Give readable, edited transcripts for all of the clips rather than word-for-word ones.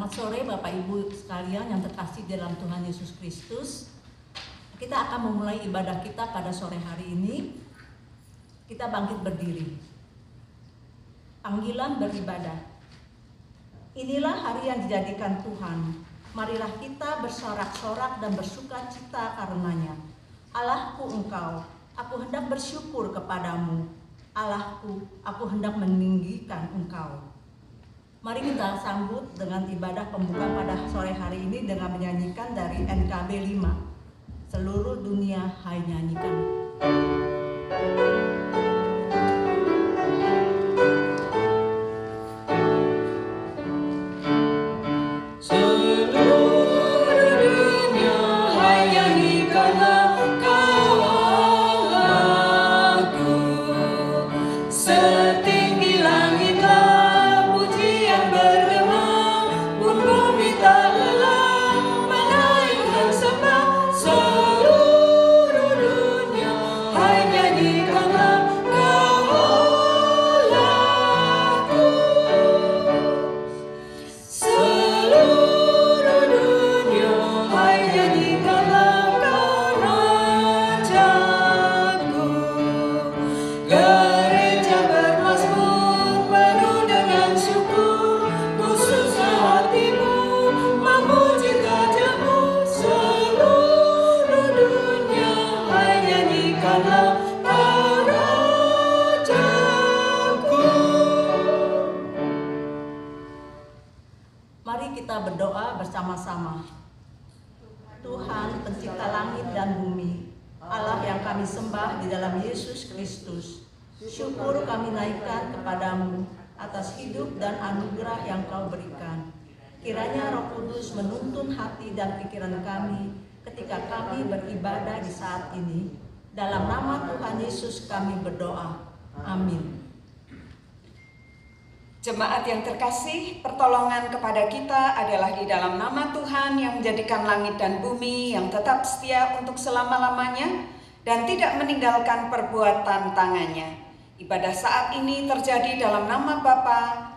Selamat sore Bapak Ibu sekalian yang terkasih dalam Tuhan Yesus Kristus. Kita akan memulai ibadah kita pada sore hari ini. Kita bangkit berdiri. Panggilan beribadah. Inilah hari yang dijadikan Tuhan. Marilah kita bersorak-sorak dan bersuka cita karenanya. Allahku Engkau, aku hendak bersyukur kepadamu. Allahku, aku hendak meninggikan Engkau. Mari kita sambut dengan ibadah pembuka pada sore hari ini dengan menyanyikan dari NKB 5. Seluruh dunia hai nyanyikan. Berdoa bersama-sama. Tuhan pencipta langit dan bumi, Allah yang kami sembah di dalam Yesus Kristus, syukur kami naikkan kepadamu atas hidup dan anugerah yang Kau berikan. Kiranya Roh Kudus menuntun hati dan pikiran kami ketika kami beribadah di saat ini. Dalam nama Tuhan Yesus kami berdoa. Amin. Jemaat yang terkasih, pertolongan kepada kita adalah di dalam nama Tuhan yang menjadikan langit dan bumi, yang tetap setia untuk selama-lamanya dan tidak meninggalkan perbuatan tangannya. Ibadah saat ini terjadi dalam nama Bapa,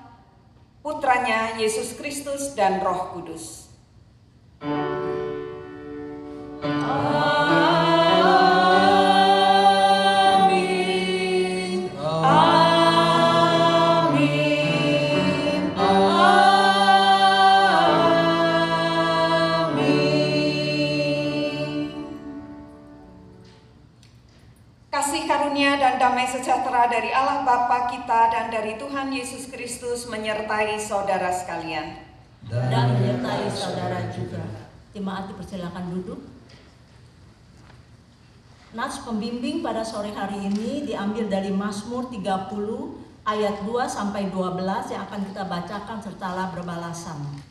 Putranya Yesus Kristus dan Roh Kudus. Damai sejahtera dari Allah Bapa kita dan dari Tuhan Yesus Kristus menyertai saudara sekalian. Dan menyertai saudara juga. Jemaat dipersilakan duduk. Nats pembimbing pada sore hari ini diambil dari Mazmur 30 ayat 2 sampai 12 yang akan kita bacakan serta berbalasan.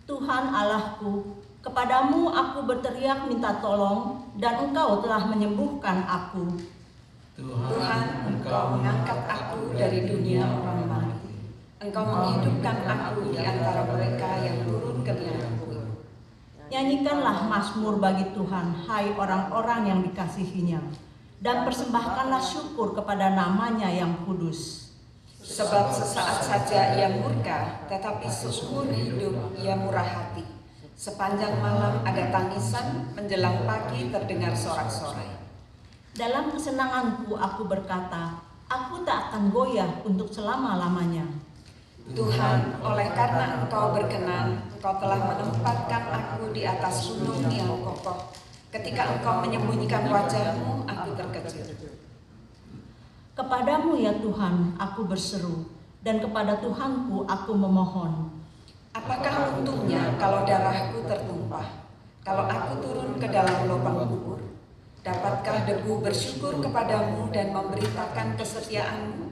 Tuhan Allahku, kepadamu aku berteriak minta tolong dan Engkau telah menyembuhkan aku. Tuhan, Engkau mengangkat aku dari dunia orang mati. Engkau menghidupkan aku di antara mereka yang turun ke liang kubur. Nyanyikanlah mazmur bagi Tuhan, hai orang-orang yang dikasihinya, dan persembahkanlah syukur kepada namanya yang kudus. Sebab sesaat saja ia murka, tetapi seumur hidup ia murah hati. Sepanjang malam ada tangisan, menjelang pagi terdengar sorak-sorai. Dalam kesenanganku aku berkata, aku tak akan goyah untuk selama-lamanya. Tuhan, oleh karena Engkau berkenan, Engkau telah menempatkan aku di atas gunung yang kokoh. Ketika Engkau menyembunyikan wajah-Mu, aku terkejut. Kepadamu ya Tuhan, aku berseru, dan kepada Tuhanku aku memohon. Apakah untungnya kalau darahku tertumpah, kalau aku turun ke dalam lubang kubur? Dapatkah debu bersyukur kepadamu dan memberitakan kesetiaan-Mu?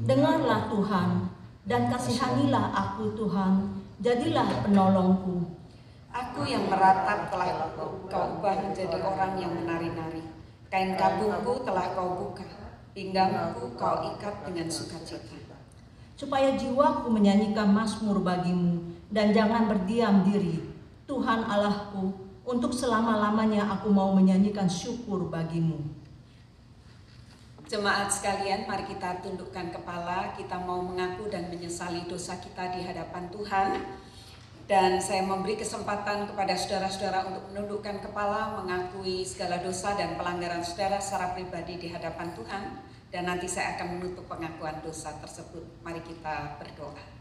Dengarlah Tuhan, dan kasihanilah aku Tuhan, jadilah penolongku. Aku yang meratap telah Kau ubah menjadi orang yang menari-nari. Kain kabungku telah Kau buka, pinggangku Kau ikat dengan sukacita. Supaya jiwaku menyanyikan mazmur bagimu, dan jangan berdiam diri. Tuhan Allahku, untuk selama-lamanya aku mau menyanyikan syukur bagimu. Jemaat sekalian, mari kita tundukkan kepala, kita mau mengaku dan menyesali dosa kita di hadapan Tuhan. Dan saya memberi kesempatan kepada saudara-saudara untuk menundukkan kepala, mengakui segala dosa dan pelanggaran saudara secara pribadi di hadapan Tuhan. Dan nanti saya akan menutup pengakuan dosa tersebut. Mari kita berdoa.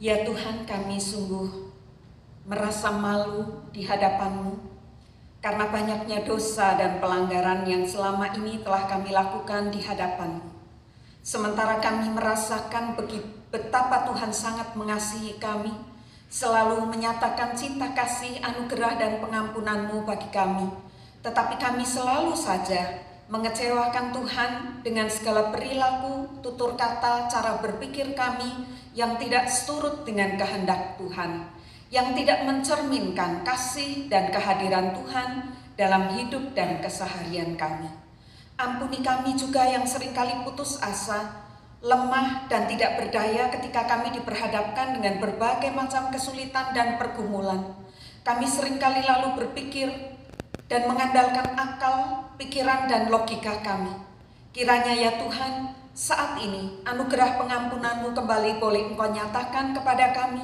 Ya Tuhan, kami sungguh merasa malu di hadapan-Mu karena banyaknya dosa dan pelanggaran yang selama ini telah kami lakukan di hadapan-Mu. Sementara kami merasakan betapa Tuhan sangat mengasihi kami, selalu menyatakan cinta kasih, anugerah dan pengampunan-Mu bagi kami. Tetapi kami selalu saja mengecewakan Tuhan dengan segala perilaku, tutur kata, cara berpikir kami yang tidak seturut dengan kehendak Tuhan, yang tidak mencerminkan kasih dan kehadiran Tuhan dalam hidup dan keseharian kami. Ampuni kami juga yang seringkali putus asa, lemah dan tidak berdaya ketika kami diperhadapkan dengan berbagai macam kesulitan dan pergumulan. Kami seringkali lalu berpikir dan mengandalkan akal, pikiran dan logika kami. Kiranya ya Tuhan, saat ini anugerah pengampunan-Mu kembali boleh Engkau nyatakan kepada kami,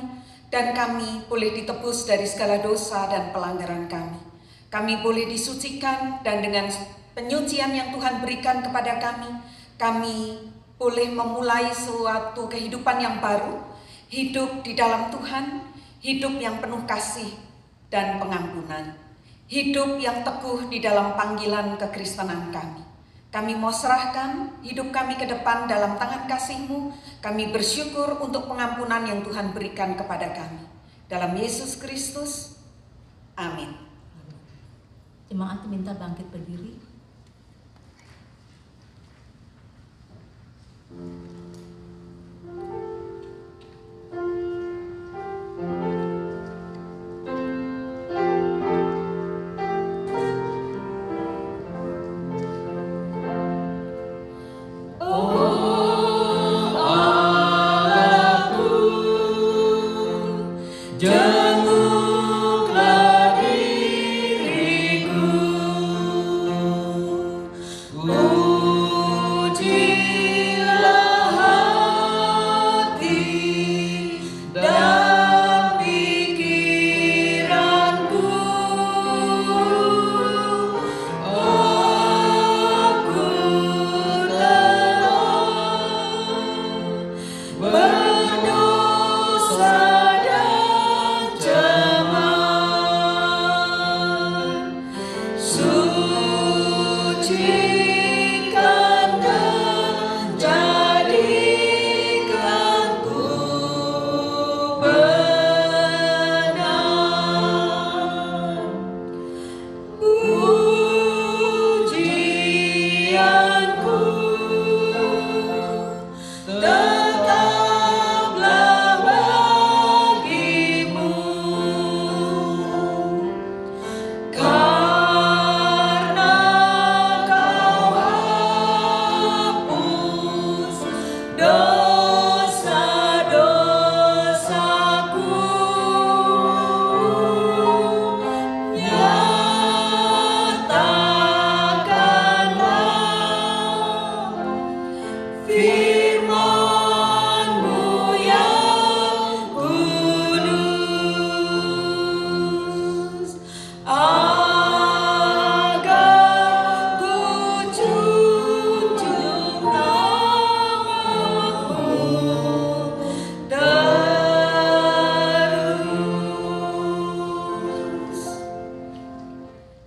dan kami boleh ditebus dari segala dosa dan pelanggaran kami. Kami boleh disucikan, dan dengan penyucian yang Tuhan berikan kepada kami boleh memulai suatu kehidupan yang baru, hidup di dalam Tuhan, hidup yang penuh kasih dan pengampunan, hidup yang teguh di dalam panggilan kekristenan kami. Kami mau serahkan hidup kami ke depan dalam tangan kasih-Mu. Kami bersyukur untuk pengampunan yang Tuhan berikan kepada kami. Dalam Yesus Kristus, amin. Jemaat minta bangkit berdiri.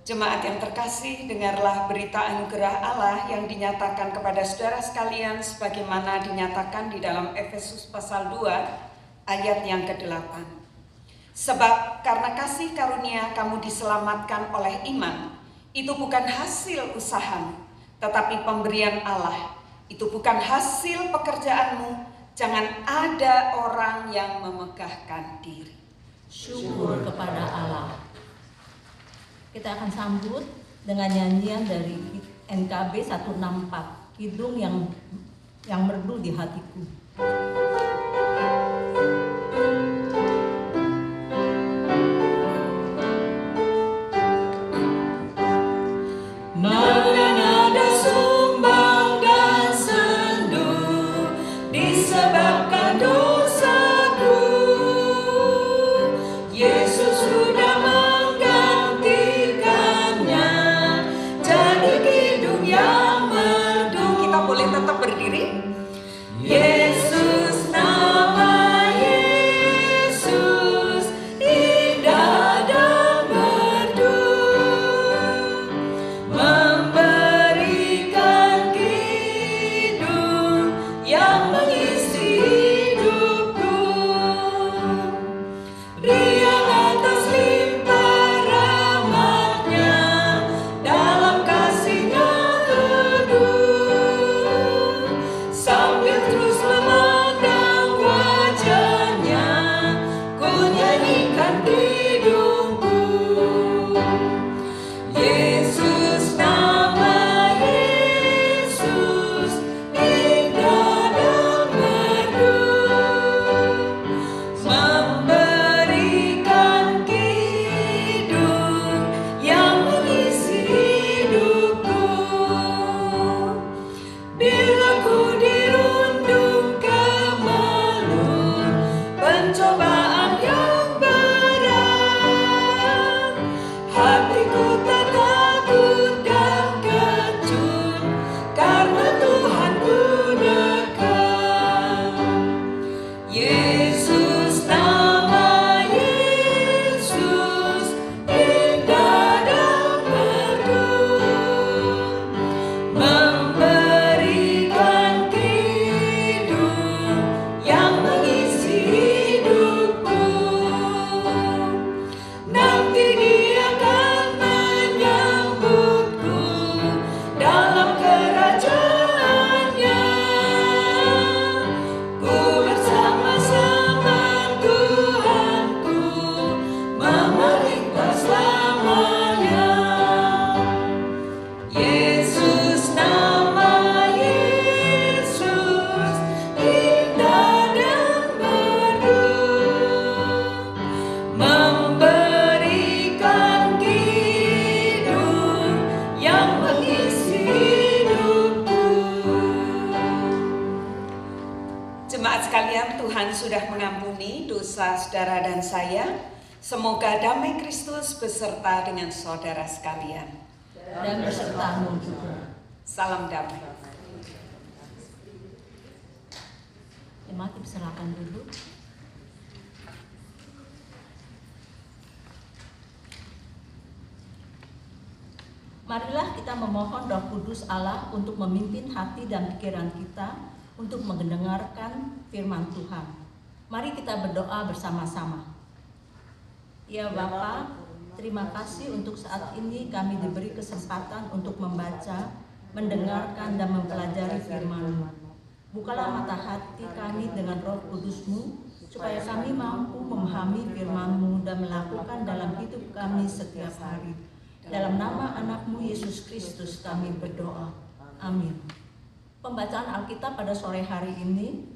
Jemaat yang terkasih, dengarlah berita anugerah Allah yang dinyatakan kepada saudara sekalian sebagaimana dinyatakan di dalam Efesus pasal 2 ayat yang ke-8. Sebab karena kasih karunia kamu diselamatkan oleh iman. Itu bukan hasil usaha, tetapi pemberian Allah. Itu bukan hasil pekerjaanmu. Jangan ada orang yang memegahkan diri. Syukur kepada Allah. Kita akan sambut dengan nyanyian dari NKB 164, Kidung yang merdu di hatiku. Nada-nada sumbang dan sendu disebabkan dosaku. Yesus sudah menggantikannya jadi kidung yang merdu. Kita boleh tetap berdiri. Yesus, nama Yesus indah dan merdu, memberikan kidung yang mengisi hidupku. Riang atas limpah rahmat-Nya, dalam kasih-Nya teduh, sambil terus memandang wajah-Nya, ku nyanyikan kidungku. Yesus, nama Yesus indah dan merdu, memberikan kidung yang mengisi hidupku. Bila ku dirundung kemelut pencobaan yang berat, hatiku tak takut dan kecut, karena Tuhanku dekat. Yesus, nama Yesus indah dan merdu, memberikan kidung yang mengisi hidupku. Nanti Dia akan menyambutku dalam kerajaan-Nya. Ku bersama-sama Tuhanku memerintah selamanya. Yesus, nama Yesus indah dan merdu, memberikan kidung yang mengisi hidupku. Jemaat sekalian, Tuhan sudah mengampuni dosa saudara dan saya. Semoga damai Kristus beserta dengan saudara sekalian. Dan besertamu juga. Salam damai. Jemaat dipersilakan dulu. Marilah kita memohon Roh Kudus Allah untuk memimpin hati dan pikiran kita untuk mendengarkan firman Tuhan. Mari kita berdoa bersama-sama. Ya Bapa, terima kasih untuk saat ini kami diberi kesempatan untuk membaca, mendengarkan dan mempelajari firman-Mu. Bukalah mata hati kami dengan Roh Kudus-Mu, supaya kami mampu memahami firman-Mu dan melakukan dalam hidup kami setiap hari. Dalam nama anak-Mu Yesus Kristus kami berdoa. Amin. Pembacaan Alkitab pada sore hari ini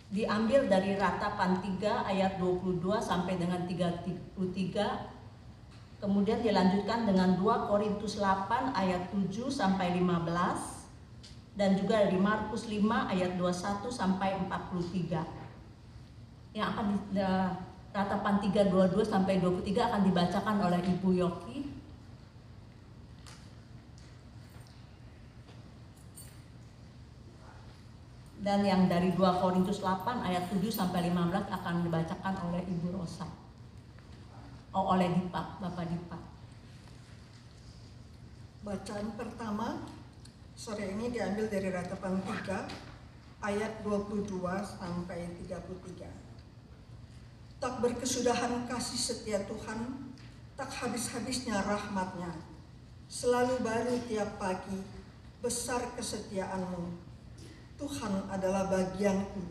diambil dari Ratapan 3 ayat 22 sampai dengan 33. Kemudian dilanjutkan dengan 2 Korintus 8 ayat 7 sampai 15. Dan juga dari Markus 5 ayat 21 sampai 43. Yang akan Ratapan 3 22 sampai 23 akan dibacakan oleh Ibu Yoki. Dan yang dari 2 Korintus 8 ayat 7 sampai 15 akan dibacakan oleh Ibu Rosa. Oleh Dipa, Bapak Dipa. Bacaan pertama sore ini diambil dari Ratapan 3 ayat 22 sampai 33. Tak berkesudahan kasih setia Tuhan, tak habis-habisnya rahmat-Nya. Selalu baru tiap pagi, besar kesetiaan-Mu. Tuhan adalah bagianku,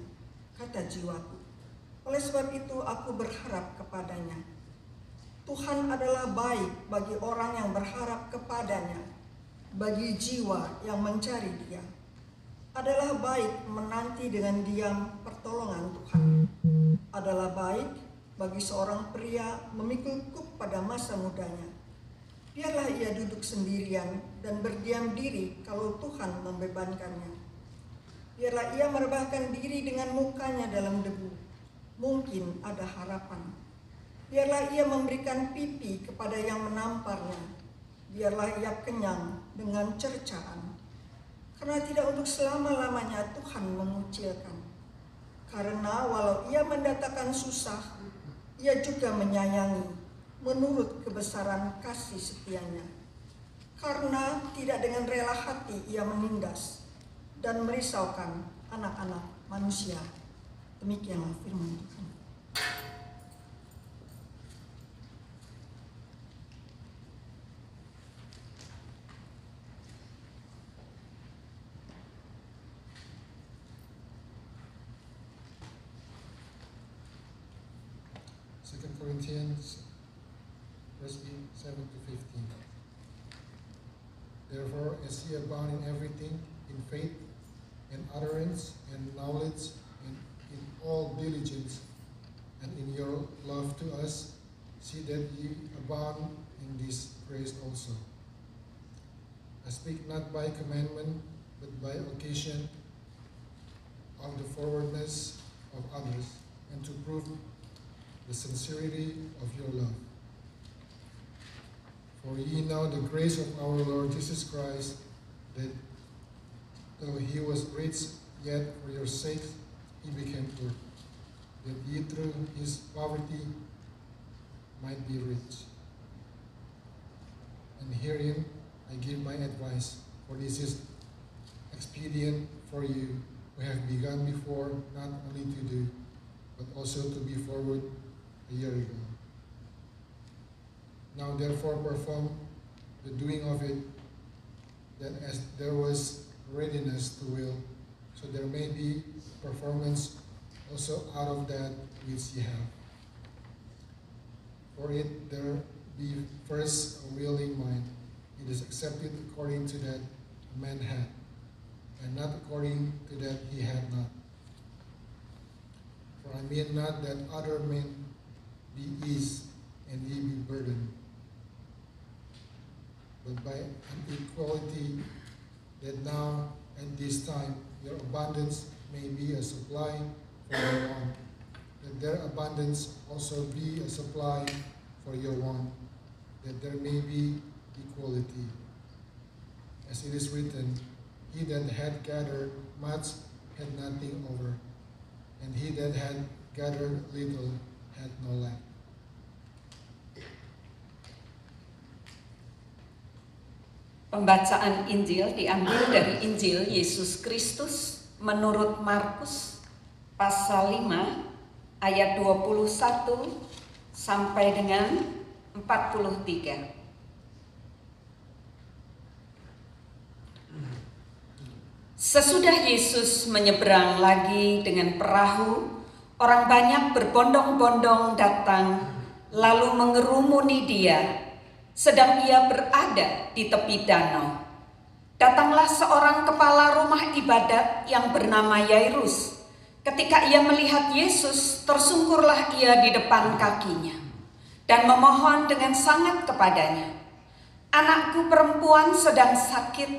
kata jiwaku. Oleh sebab itu aku berharap kepada-Nya. Tuhan adalah baik bagi orang yang berharap kepada-Nya, bagi jiwa yang mencari Dia. Adalah baik menanti dengan diam pertolongan Tuhan. Adalah baik bagi seorang pria memikul kuk pada masa mudanya. Biarlah ia duduk sendirian dan berdiam diri kalau Tuhan membebankannya. Biarlah ia merebahkan diri dengan mukanya dalam debu. Mungkin ada harapan. Biarlah ia memberikan pipi kepada yang menamparnya. Biarlah ia kenyang dengan cercaan. Karena tidak untuk selama-lamanya Tuhan mengucilkan. Karena walau ia mendatangkan susah, ia juga menyayangi menurut kebesaran kasih setianya. Karena tidak dengan rela hati ia menindas dan merisaukan anak-anak manusia. Demikianlah firman Tuhan. Corinthians verse 7 to 15. Therefore, as ye abound in everything, in faith, and utterance, and knowledge, and in all diligence, and in your love to us, see that ye abound in this grace also. I speak not by commandment, but by occasion of the forwardness of others, and to prove the sincerity of your love. For ye know the grace of our Lord Jesus Christ, that though he was rich, yet for your sakes he became poor, that ye through his poverty might be rich. And herein I give my advice, for this is expedient for you who have begun before, not only to do, but also to be forward a year ago. Now therefore perform the doing of it, that as there was readiness to will, so there may be performance also out of that which ye have. For it there be first a willing mind, it is accepted according to that a man had, and not according to that he had not. For I mean not that other men be eased and ye be burdened, but by an equality, that now at this time your abundance may be a supply for your want, that their abundance also be a supply for your want, that there may be equality. As it is written, he that had gathered much had nothing over, and he that had gathered little had no lack. Pembacaan Injil diambil dari Injil Yesus Kristus menurut Markus pasal 5 ayat 21 sampai dengan 43. Sesudah Yesus menyeberang lagi dengan perahu, orang banyak berbondong-bondong datang lalu mengerumuni Dia sedang Ia berada di tepi danau. Datanglah seorang kepala rumah ibadat yang bernama Yairus. Ketika ia melihat Yesus, tersungkurlah ia di depan kakinya dan memohon dengan sangat kepadanya, "Anakku perempuan sedang sakit,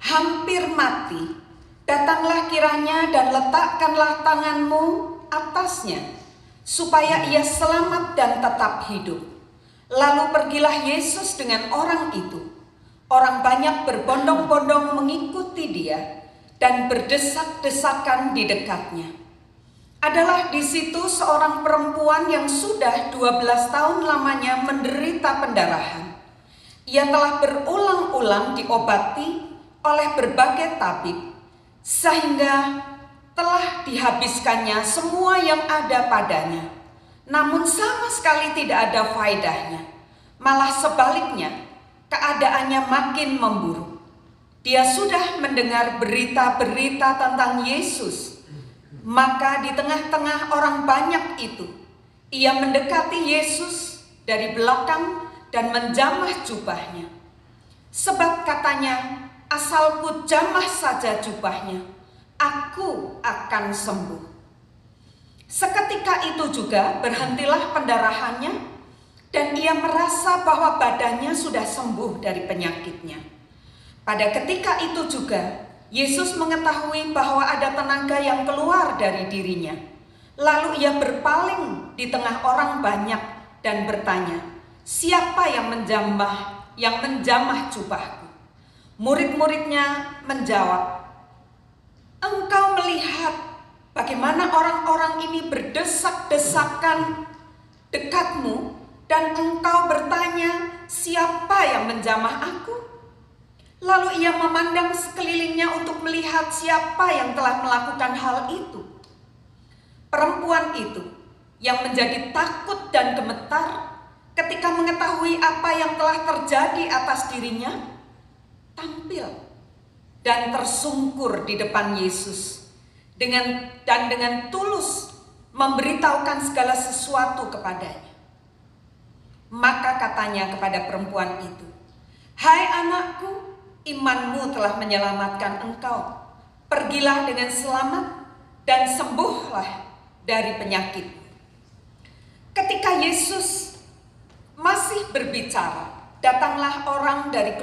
hampir mati. Datanglah kiranya dan letakkanlah tanganmu atasnya, supaya ia selamat dan tetap hidup." Lalu pergilah Yesus dengan orang itu. Orang banyak berbondong-bondong mengikuti Dia dan berdesak-desakan di dekatnya. Adalah di situ seorang perempuan yang sudah 12 tahun lamanya menderita pendarahan. Ia telah berulang-ulang diobati oleh berbagai tabib, sehingga telah dihabiskannya semua yang ada padanya. namun sama sekali tidak ada faedahnya. Malah sebaliknya, keadaannya makin memburuk. Dia sudah mendengar berita-berita tentang Yesus. Maka di tengah-tengah orang banyak itu, ia mendekati Yesus dari belakang dan menjamah jubahnya. Sebab katanya, asalku jamah saja jubahnya, aku akan sembuh. Seketika itu juga berhentilah pendarahannya dan ia merasa bahwa badannya sudah sembuh dari penyakitnya. Pada ketika itu juga Yesus mengetahui bahwa ada tenaga yang keluar dari dirinya. Lalu ia berpaling di tengah orang banyak dan bertanya, "Siapa yang menjamah jubahku?" Murid-muridnya menjawab, "Engkau melihat bagaimana orang-orang ini berdesak-desakan dekatmu dan engkau bertanya, siapa yang menjamah aku?" Lalu ia memandang sekelilingnya untuk melihat siapa yang telah melakukan hal itu. Perempuan itu yang menjadi takut dan gemetar ketika mengetahui apa yang telah terjadi atas dirinya, tampil dan tersungkur di depan Yesus dengan tulus memberitahukan segala sesuatu kepadanya. Maka katanya kepada perempuan itu, "Hai anakku, imanmu telah menyelamatkan engkau. Pergilah dengan selamat dan sembuhlah dari penyakit." Ketika Yesus masih berbicara, datanglah orang dari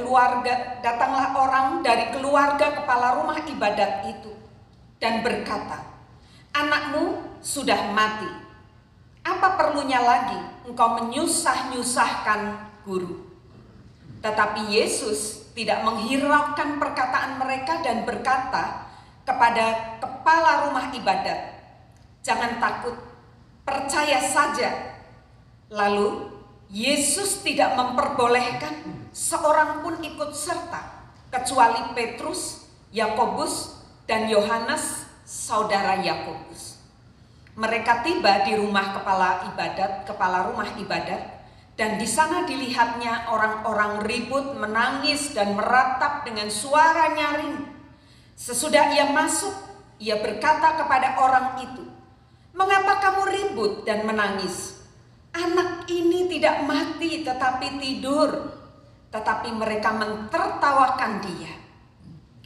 keluarga kepala rumah ibadat itu dan berkata, "Anakmu sudah mati. Apa perlunya lagi engkau menyusah-nyusahkan guru?" Tetapi Yesus tidak menghiraukan perkataan mereka dan berkata kepada kepala rumah ibadat, "Jangan takut, percaya saja." Lalu Yesus tidak memperbolehkan seorang pun ikut serta kecuali Petrus, Yakobus, dan Yohanes, saudara Yakobus. Mereka tiba di rumah kepala rumah ibadat, dan di sana dilihatnya orang-orang ribut, menangis dan meratap dengan suara nyaring. Sesudah ia masuk, ia berkata kepada orang itu, "Mengapa kamu ribut dan menangis? Anak ini tidak mati tetapi tidur." Tetapi mereka mentertawakan dia.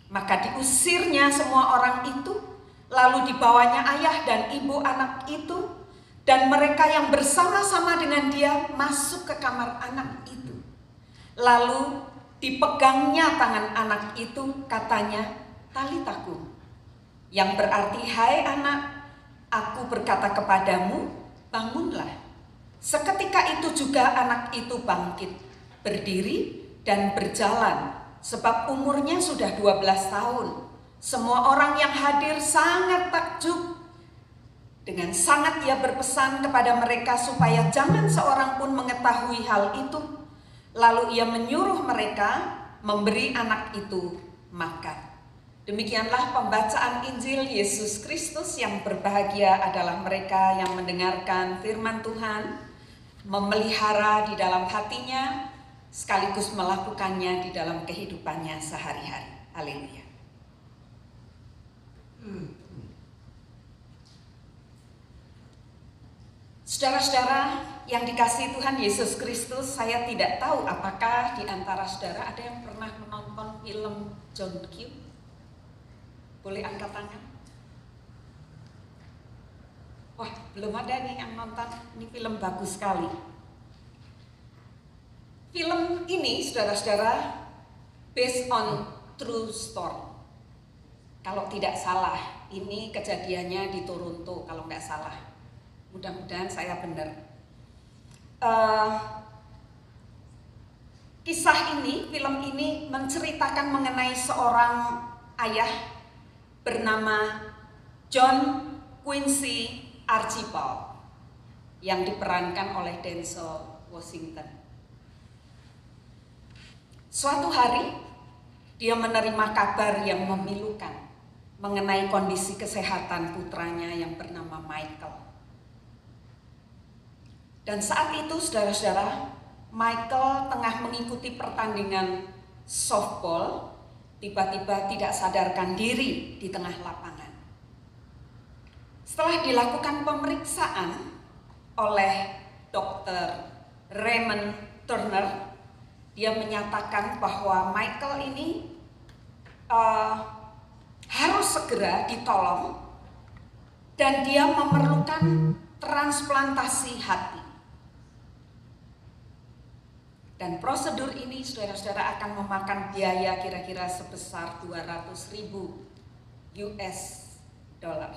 Maka diusirnya semua orang itu, lalu dibawanya ayah dan ibu anak itu, dan mereka yang bersama-sama dengan dia masuk ke kamar anak itu. Lalu dipegangnya tangan anak itu, katanya, "Talitakum," yang berarti, "Hai anak, aku berkata kepadamu, bangunlah." Seketika itu juga anak itu bangkit, berdiri dan berjalan, sebab umurnya sudah 12 tahun. Semua orang yang hadir sangat takjub. Dengan sangat ia berpesan kepada mereka supaya jangan seorang pun mengetahui hal itu. Lalu ia menyuruh mereka memberi anak itu makan. Demikianlah pembacaan Injil Yesus Kristus. Yang berbahagia adalah mereka yang mendengarkan firman Tuhan, memelihara di dalam hatinya, sekaligus melakukannya di dalam kehidupannya sehari-hari. Haleluya. Saudara-saudara yang dikasihi Tuhan Yesus Kristus, saya tidak tahu apakah di antara saudara ada yang pernah menonton film John Q? Boleh angkat tangan? Wah, belum ada nih yang nonton. Ini film bagus sekali. Film ini, saudara-saudara, based on true story. Kalau tidak salah, ini kejadiannya di Toronto, kalau nggak salah. Mudah-mudahan saya benar. Kisah ini, film ini menceritakan mengenai seorang ayah bernama John Quincy Archibald yang diperankan oleh Denzel Washington. Suatu hari dia menerima kabar yang memilukan mengenai kondisi kesehatan putranya yang bernama Michael. Dan saat itu saudara-saudara, Michael tengah mengikuti pertandingan softball, tiba-tiba tidak sadarkan diri di tengah lapangan. Setelah dilakukan pemeriksaan oleh Dr. Raymond Turner, dia menyatakan bahwa Michael ini harus segera ditolong dan dia memerlukan transplantasi hati. Dan prosedur ini saudara-saudara akan memakan biaya kira-kira sebesar 200.000 US dollar.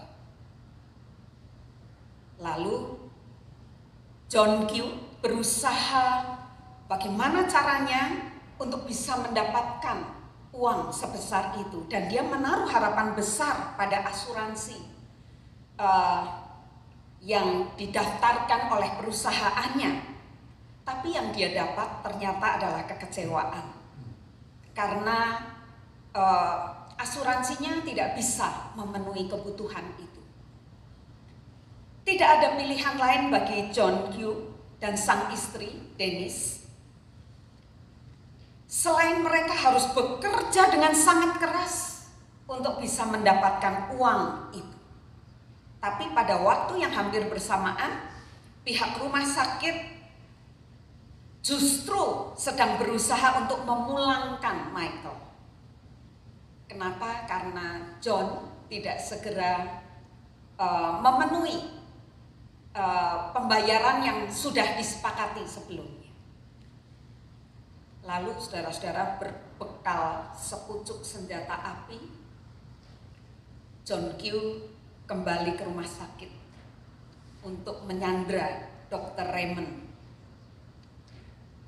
Lalu John Q berusaha bagaimana caranya untuk bisa mendapatkan uang sebesar itu, dan dia menaruh harapan besar pada asuransi yang didaftarkan oleh perusahaannya. Tapi yang dia dapat ternyata adalah kekecewaan karena asuransinya tidak bisa memenuhi kebutuhan itu. Tidak ada pilihan lain bagi John Q dan sang istri Dennis selain mereka harus bekerja dengan sangat keras untuk bisa mendapatkan uang itu. Tapi pada waktu yang hampir bersamaan, pihak rumah sakit justru sedang berusaha untuk memulangkan Michael. Kenapa? Karena John tidak segera memenuhi pembayaran yang sudah disepakati sebelumnya. Lalu saudara-saudara, berbekal sepucuk senjata api, John Q kembali ke rumah sakit untuk menyandra Dr. Raymond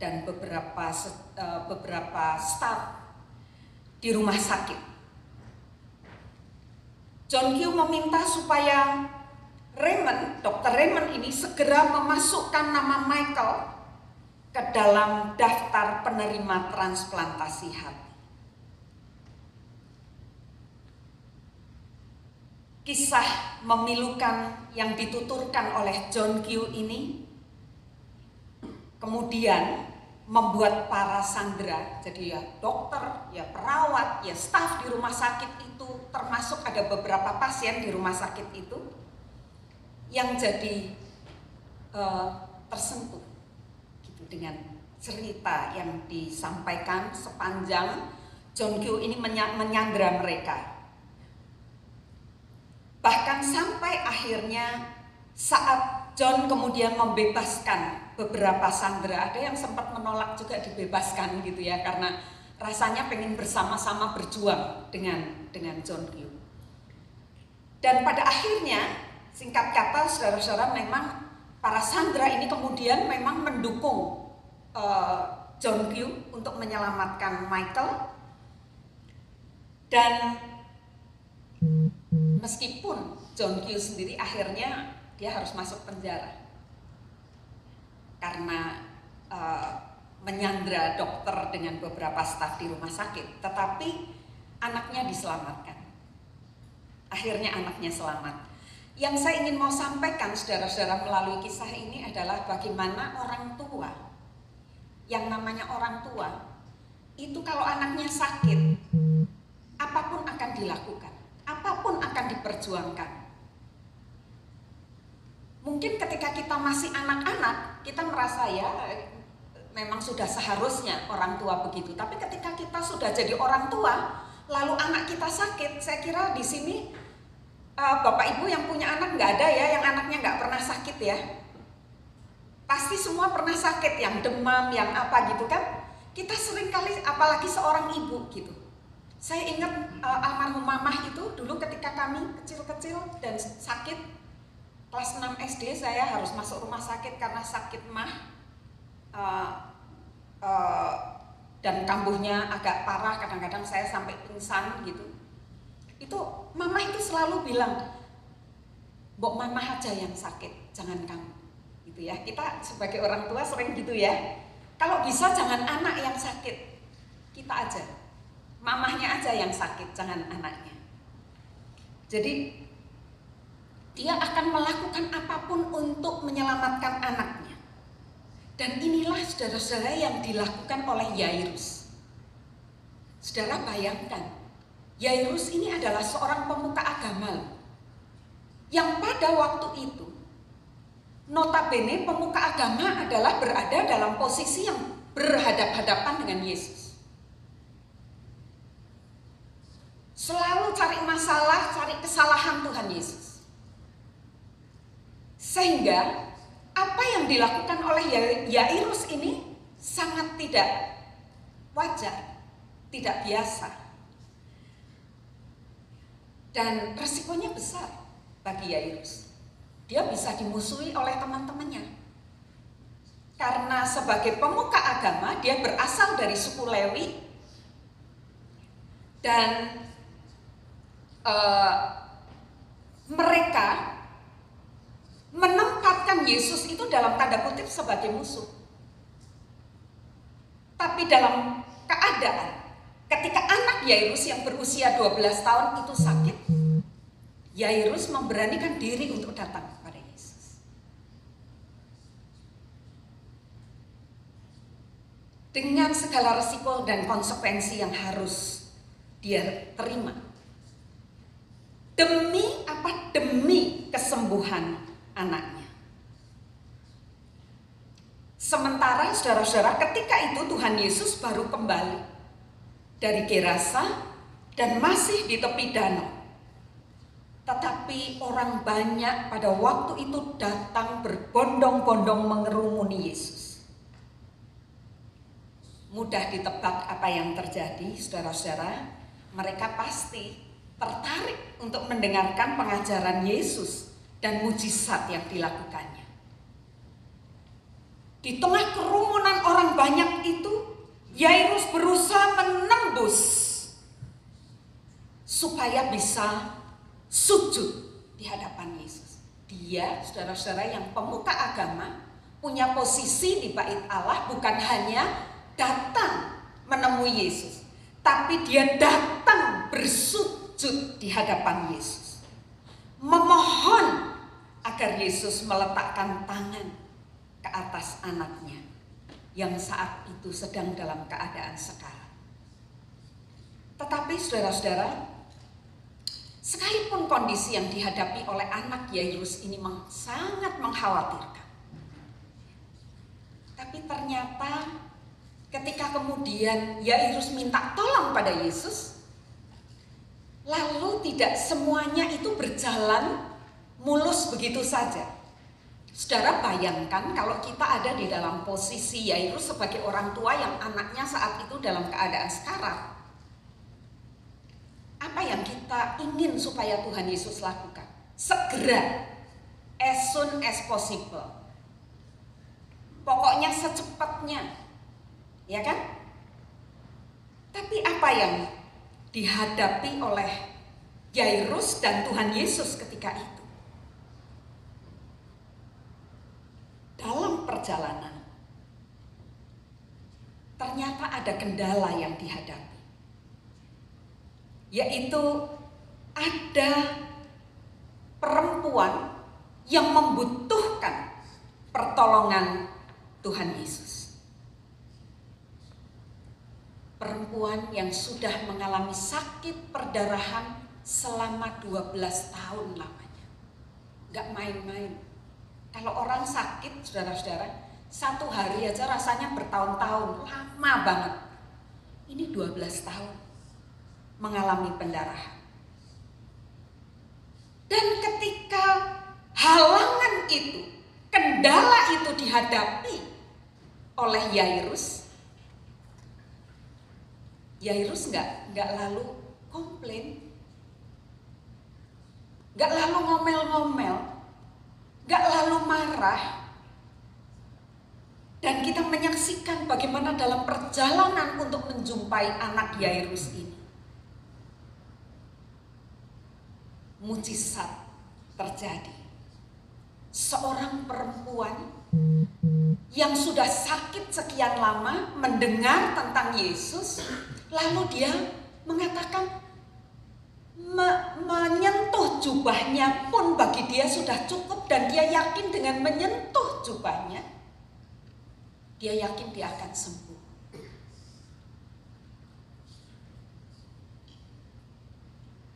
dan beberapa staf di rumah sakit. John Q meminta supaya Dr. Raymond ini segera memasukkan nama Michael ke dalam daftar penerima transplantasi hati. Kisah memilukan yang dituturkan oleh John Q ini kemudian membuat para sandera, jadi ya dokter, ya perawat, ya staf di rumah sakit itu, termasuk ada beberapa pasien di rumah sakit itu yang jadi tersentuh gitu dengan cerita yang disampaikan sepanjang John Q ini menyandera mereka. Bahkan sampai akhirnya saat John kemudian membebaskan beberapa sandera, ada yang sempat menolak juga dibebaskan gitu ya, karena rasanya pengen bersama-sama berjuang dengan John Q. Dan pada akhirnya, singkat kata saudara-saudara, memang para sandera ini kemudian memang mendukung John Q untuk menyelamatkan Michael. Dan meskipun John Q sendiri akhirnya dia harus masuk penjara karena menyandra dokter dengan beberapa staf di rumah sakit, tetapi anaknya diselamatkan. Akhirnya anaknya selamat. Yang saya ingin mau sampaikan saudara-saudara melalui kisah ini adalah bagaimana orang tua, yang namanya orang tua, itu kalau anaknya sakit, apapun akan dilakukan, apapun akan diperjuangkan. Mungkin ketika kita masih anak-anak, kita merasa ya memang sudah seharusnya orang tua begitu. Tapi ketika kita sudah jadi orang tua, lalu anak kita sakit, saya kira di sini Bapak Ibu yang punya anak nggak ada ya yang anaknya nggak pernah sakit ya. Pasti semua pernah sakit, yang demam, yang apa gitu kan. Kita sering kali, apalagi seorang ibu gitu. Saya ingat almarhum mamah itu dulu ketika kami kecil-kecil dan sakit, kelas 6 SD saya harus masuk rumah sakit karena sakit mah dan kambuhnya agak parah, kadang-kadang saya sampai pingsan gitu. Itu mama itu selalu bilang, "Mbok mama aja yang sakit, jangan kamu." Gitu ya. Kita sebagai orang tua sering gitu ya. Kalau bisa jangan anak yang sakit, kita aja. Mamahnya aja yang sakit, jangan anaknya. Jadi dia akan melakukan apapun untuk menyelamatkan anaknya. Dan inilah saudara-saudara yang dilakukan oleh Yairus. Saudara bayangkan, Yairus ini adalah seorang pemuka agama yang pada waktu itu notabene pemuka agama adalah berada dalam posisi yang berhadap-hadapan dengan Yesus. Selalu cari masalah, cari kesalahan Tuhan Yesus. Sehingga apa yang dilakukan oleh Yairus ini sangat tidak wajar, tidak biasa. Dan resikonya besar bagi Yairus. Dia bisa dimusuhi oleh teman-temannya. Karena sebagai pemuka agama, dia berasal dari suku Lewi. Dan mereka menempatkan Yesus itu dalam tanda kutip sebagai musuh. Tapi dalam keadaan ketika anak Yairus yang berusia 12 tahun itu sakit, Yairus memberanikan diri untuk datang kepada Yesus. Dengan segala risiko dan konsekuensi yang harus dia terima. Demi apa? Demi kesembuhan anaknya. Sementara saudara-saudara, ketika itu Tuhan Yesus baru kembali dari Gerasa dan masih di tepi danau. Tetapi orang banyak pada waktu itu datang berbondong-bondong mengerumuni Yesus. Mudah ditebak apa yang terjadi, saudara-saudara. Mereka pasti tertarik untuk mendengarkan pengajaran Yesus dan mujizat yang dilakukannya. Di tengah kerumunan orang banyak itu, Yairus berusaha menembus supaya bisa sujud di hadapan Yesus. Dia, saudara-saudara, yang pemuka agama, punya posisi di bait Allah, bukan hanya datang menemui Yesus, tapi dia datang bersujud di hadapan Yesus, memohon agar Yesus meletakkan tangan ke atas anaknya yang saat itu sedang dalam keadaan sekarat. Tetapi saudara-saudara, sekalipun kondisi yang dihadapi oleh anak Yairus ini sangat mengkhawatirkan, tapi ternyata ketika kemudian Yairus minta tolong pada Yesus, lalu tidak semuanya itu berjalan mulus begitu saja. Saudara bayangkan kalau kita ada di dalam posisi Yairus sebagai orang tua yang anaknya saat itu dalam keadaan sekarat. Apa yang kita ingin supaya Tuhan Yesus lakukan? Segera, as soon as possible. Pokoknya secepatnya, ya kan? Tapi apa yang dihadapi oleh Yairus dan Tuhan Yesus ketika itu? Dalam perjalanan, ternyata ada kendala yang dihadapi, yaitu ada perempuan yang membutuhkan pertolongan Tuhan Yesus. Perempuan yang sudah mengalami sakit perdarahan selama 12 tahun lamanya. Gak main-main. Kalau orang sakit, saudara-saudara, 1 hari aja rasanya bertahun-tahun, lama banget. Ini 12 tahun mengalami pendarahan. Dan ketika halangan itu, kendala itu dihadapi oleh Yairus nggak lalu komplain, nggak lalu ngomel-ngomel, nggak lalu marah. Dan kita menyaksikan bagaimana dalam perjalanan untuk menjumpai anak Yairus ini, mujizat terjadi. Seorang perempuan yang sudah sakit sekian lama mendengar tentang Yesus, lalu dia mengatakan menyentuh jubahnya pun bagi dia sudah cukup, dan dia yakin dengan menyentuh jubahnya Dia yakin dia akan sembuh.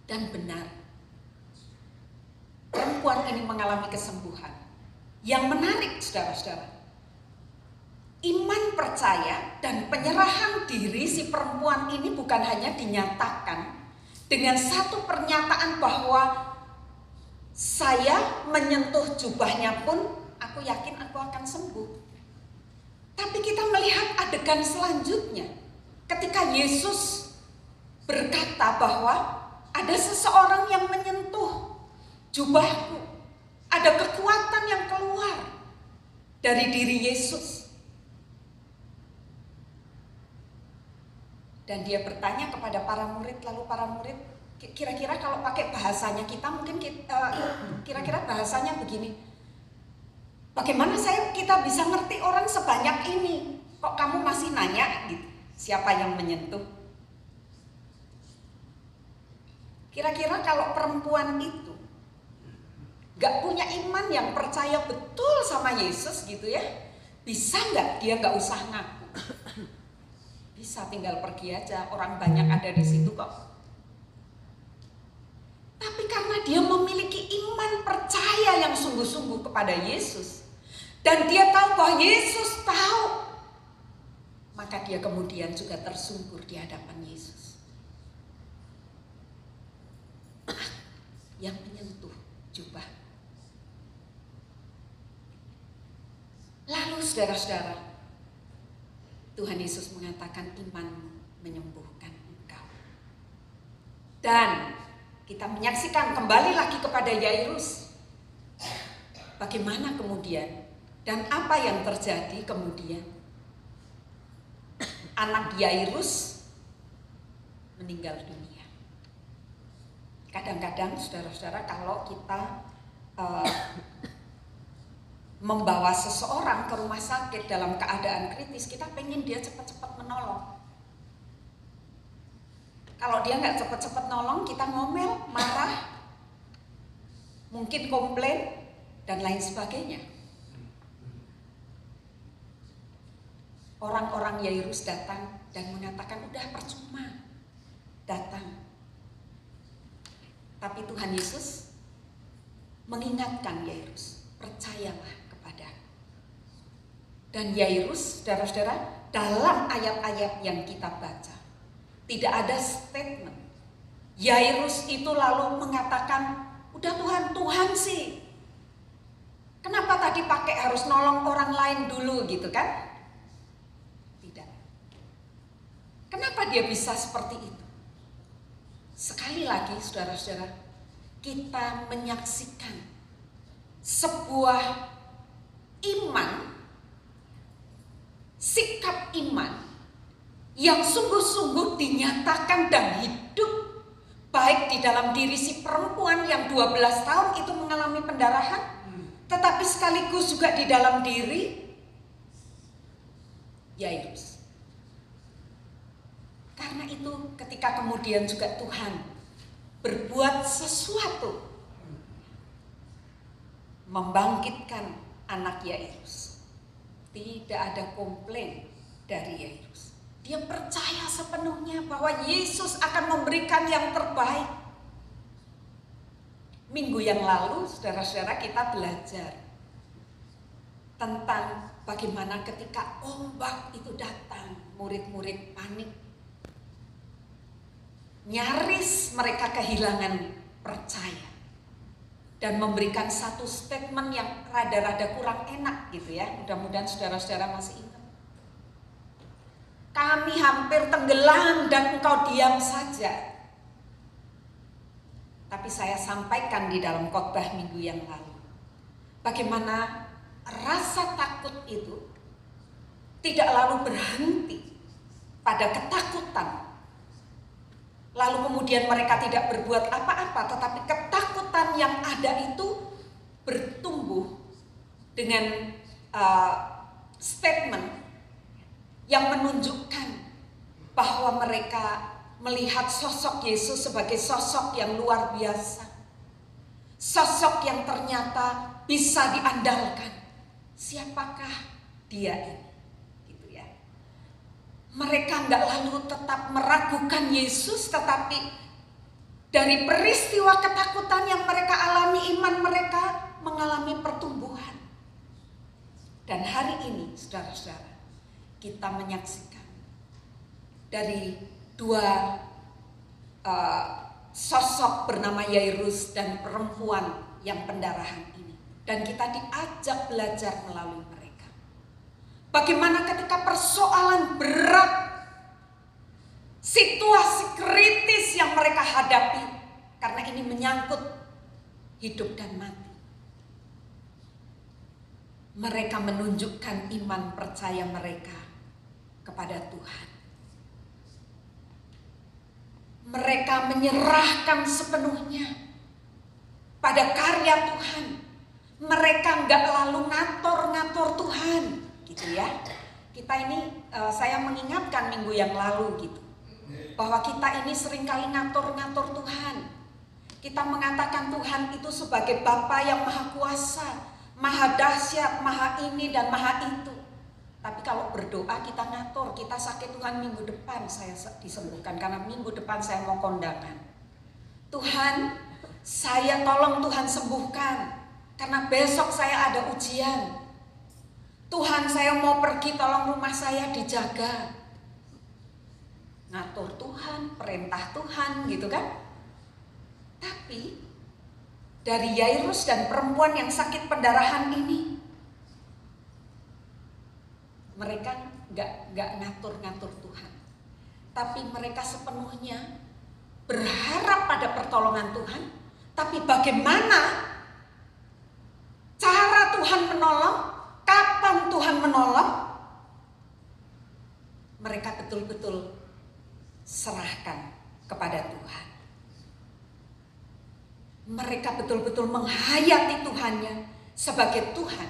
Dan benar, perempuan ini mengalami kesembuhan. Yang menarik, saudara-saudara, iman, percaya, dan penyerahan diri si perempuan ini bukan hanya dinyatakan dengan satu pernyataan bahwa saya menyentuh jubahnya pun aku yakin aku akan sembuh. Tapi kita melihat adegan selanjutnya ketika Yesus berkata bahwa ada seseorang yang menyentuh jubahku. Ada kekuatan yang keluar dari diri Yesus. Dan dia bertanya kepada para murid, lalu para murid kira-kira kalau pakai bahasanya kita mungkin kira-kira bahasanya begini. Bagaimana kita bisa ngerti orang sebanyak ini? Kok kamu masih nanya gitu, siapa yang menyentuh? Kira-kira kalau perempuan itu gak punya iman yang percaya betul sama Yesus gitu ya, bisa gak dia gak usah ngaku? Bisa, tinggal pergi aja, orang banyak ada di situ kok. Tapi karena dia memiliki iman percaya yang sungguh-sungguh kepada Yesus, dan dia tahu bahwa Yesus tahu, maka dia kemudian juga tersungkur di hadapan Yesus. Yang menyentuh jubah. Lalu saudara-saudara, Tuhan Yesus mengatakan iman menyembuhkan engkau. Dan kita menyaksikan kembali lagi kepada Yairus. Bagaimana kemudian dan apa yang terjadi kemudian? Anak Yairus meninggal dunia. Kadang-kadang saudara-saudara kalau kita membawa seseorang ke rumah sakit dalam keadaan kritis, kita pengen dia cepat-cepat menolong. Kalau dia nggak cepat-cepat nolong, kita ngomel, marah, mungkin komplain, dan lain sebagainya. Orang-orang Yairus datang dan mengatakan, udah percuma datang. Tapi Tuhan Yesus mengingatkan Yairus, percayalah kepada. Dan Yairus, saudara-saudara, dalam ayat-ayat yang kita baca, tidak ada statement. Yairus itu lalu mengatakan, udah Tuhan sih. Kenapa tadi pakai harus nolong orang lain dulu gitu kan? Tidak. Kenapa dia bisa seperti itu? Sekali lagi saudara-saudara, kita menyaksikan sebuah iman, sikap iman yang sungguh-sungguh dinyatakan dan hidup, baik di dalam diri si perempuan yang 12 tahun itu mengalami pendarahan, tetapi sekaligus juga di dalam diri Yairus. Karena itu ketika kemudian juga Tuhan berbuat sesuatu, membangkitkan anak Yairus, tidak ada komplain dari Yairus. Dia percaya sepenuhnya bahwa Yesus akan memberikan yang terbaik. Minggu yang lalu, saudara-saudara, kita belajar tentang bagaimana ketika ombak itu datang, murid-murid panik. Nyaris mereka kehilangan percaya. Dan memberikan satu statement yang rada-rada kurang enak gitu ya. Mudah-mudahan saudara-saudara masih ingat. Kami hampir tenggelam dan engkau diam saja. Tapi saya sampaikan di dalam khotbah minggu yang lalu, bagaimana rasa takut itu tidak lalu berhenti pada ketakutan. Lalu kemudian mereka tidak berbuat apa-apa, tetapi ketakutan yang ada itu bertumbuh dengan statement yang menunjukkan bahwa mereka melihat sosok Yesus sebagai sosok yang luar biasa. Sosok yang ternyata bisa diandalkan. Siapakah dia ini? Mereka nggak lalu tetap meragukan Yesus, tetapi dari peristiwa ketakutan yang mereka alami, iman mereka mengalami pertumbuhan. Dan hari ini, saudara-saudara, kita menyaksikan dari dua sosok bernama Yairus dan perempuan yang pendarahan ini. Dan kita diajak belajar melalui mereka. Bagaimana ketika persoalan berat, situasi kritis yang mereka hadapi, karena ini menyangkut hidup dan mati. Mereka menunjukkan iman percaya mereka kepada Tuhan. Mereka menyerahkan sepenuhnya pada karya Tuhan. Mereka nggak lalu ngatur-ngatur Tuhan, gitu ya. Kita ini, saya mengingatkan minggu yang lalu gitu, bahwa kita ini seringkali ngatur-ngatur Tuhan. Kita mengatakan Tuhan itu sebagai Bapa yang maha kuasa, maha dahsyat, maha ini dan maha itu. Tapi kalau berdoa kita ngatur, kita sakit Tuhan minggu depan saya disembuhkan karena minggu depan saya mau kondangan. Tuhan, saya tolong Tuhan sembuhkan karena besok saya ada ujian. Tuhan, saya mau pergi, tolong rumah saya dijaga. Ngatur Tuhan, perintah Tuhan gitu kan. Tapi dari Yairus dan perempuan yang sakit pendarahan ini, mereka nggak ngatur-ngatur Tuhan, tapi mereka sepenuhnya berharap pada pertolongan Tuhan. Tapi bagaimana cara Tuhan menolong, kapan Tuhan menolong, mereka betul-betul serahkan kepada Tuhan. Mereka betul-betul menghayati Tuhannya sebagai Tuhan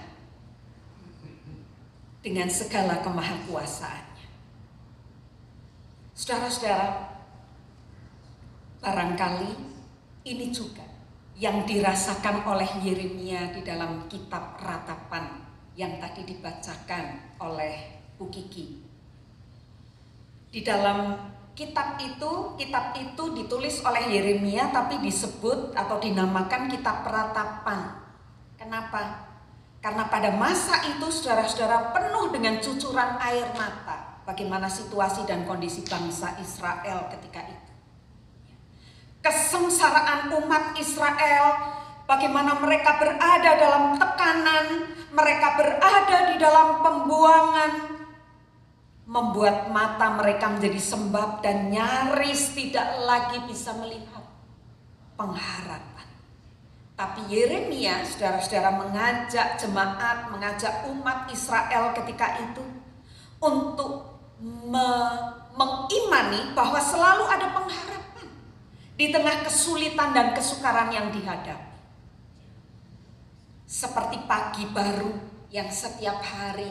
dengan segala kemahakuasaannya. Saudara-saudara, barangkali ini juga yang dirasakan oleh Yeremia di dalam kitab Ratapan yang tadi dibacakan oleh Bu Kiki. Di dalam kitab itu ditulis oleh Yeremia tapi disebut atau dinamakan kitab Ratapan. Kenapa? Karena pada masa itu saudara-saudara penuh dengan cucuran air mata. Bagaimana situasi dan kondisi bangsa Israel ketika itu. Kesengsaraan umat Israel, bagaimana mereka berada dalam tekanan, mereka berada di dalam pembuangan, membuat mata mereka menjadi sembab dan nyaris tidak lagi bisa melihat pengharapan. Tapi Yeremia, saudara-saudara, mengajak jemaat, mengajak umat Israel ketika itu untuk mengimani bahwa selalu ada pengharapan di tengah kesulitan dan kesukaran yang dihadapi. Seperti pagi baru yang setiap hari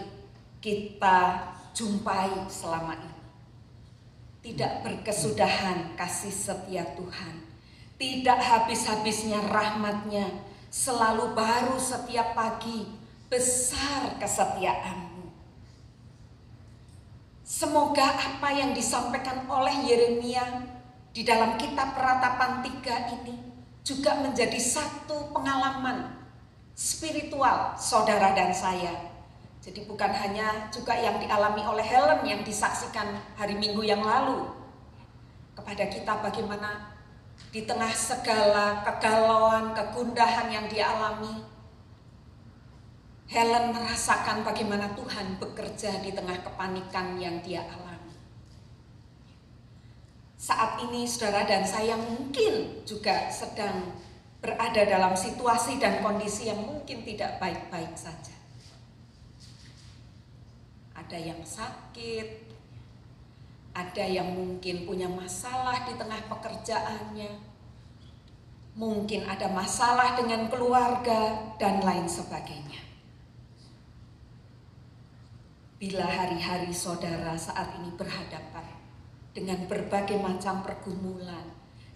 kita jumpai selama ini. Tidak berkesudahan kasih setia Tuhan. Tidak habis-habisnya rahmatnya, selalu baru setiap pagi, besar kesetiaanmu. Semoga apa yang disampaikan oleh Yeremia di dalam kitab Ratapan 3 ini juga menjadi satu pengalaman spiritual saudara dan saya. Jadi bukan hanya juga yang dialami oleh Helen yang disaksikan hari Minggu yang lalu. Kepada kita bagaimana di tengah segala kegalauan, kegundahan yang dialami, Helen merasakan bagaimana Tuhan bekerja di tengah kepanikan yang dia alami. Saat ini saudara dan saya mungkin juga sedang berada dalam situasi dan kondisi yang mungkin tidak baik-baik saja. Ada yang sakit, ada yang mungkin punya masalah di tengah pekerjaannya, mungkin ada masalah dengan keluarga, dan lain sebagainya. Bila hari-hari saudara saat ini berhadapan dengan berbagai macam pergumulan,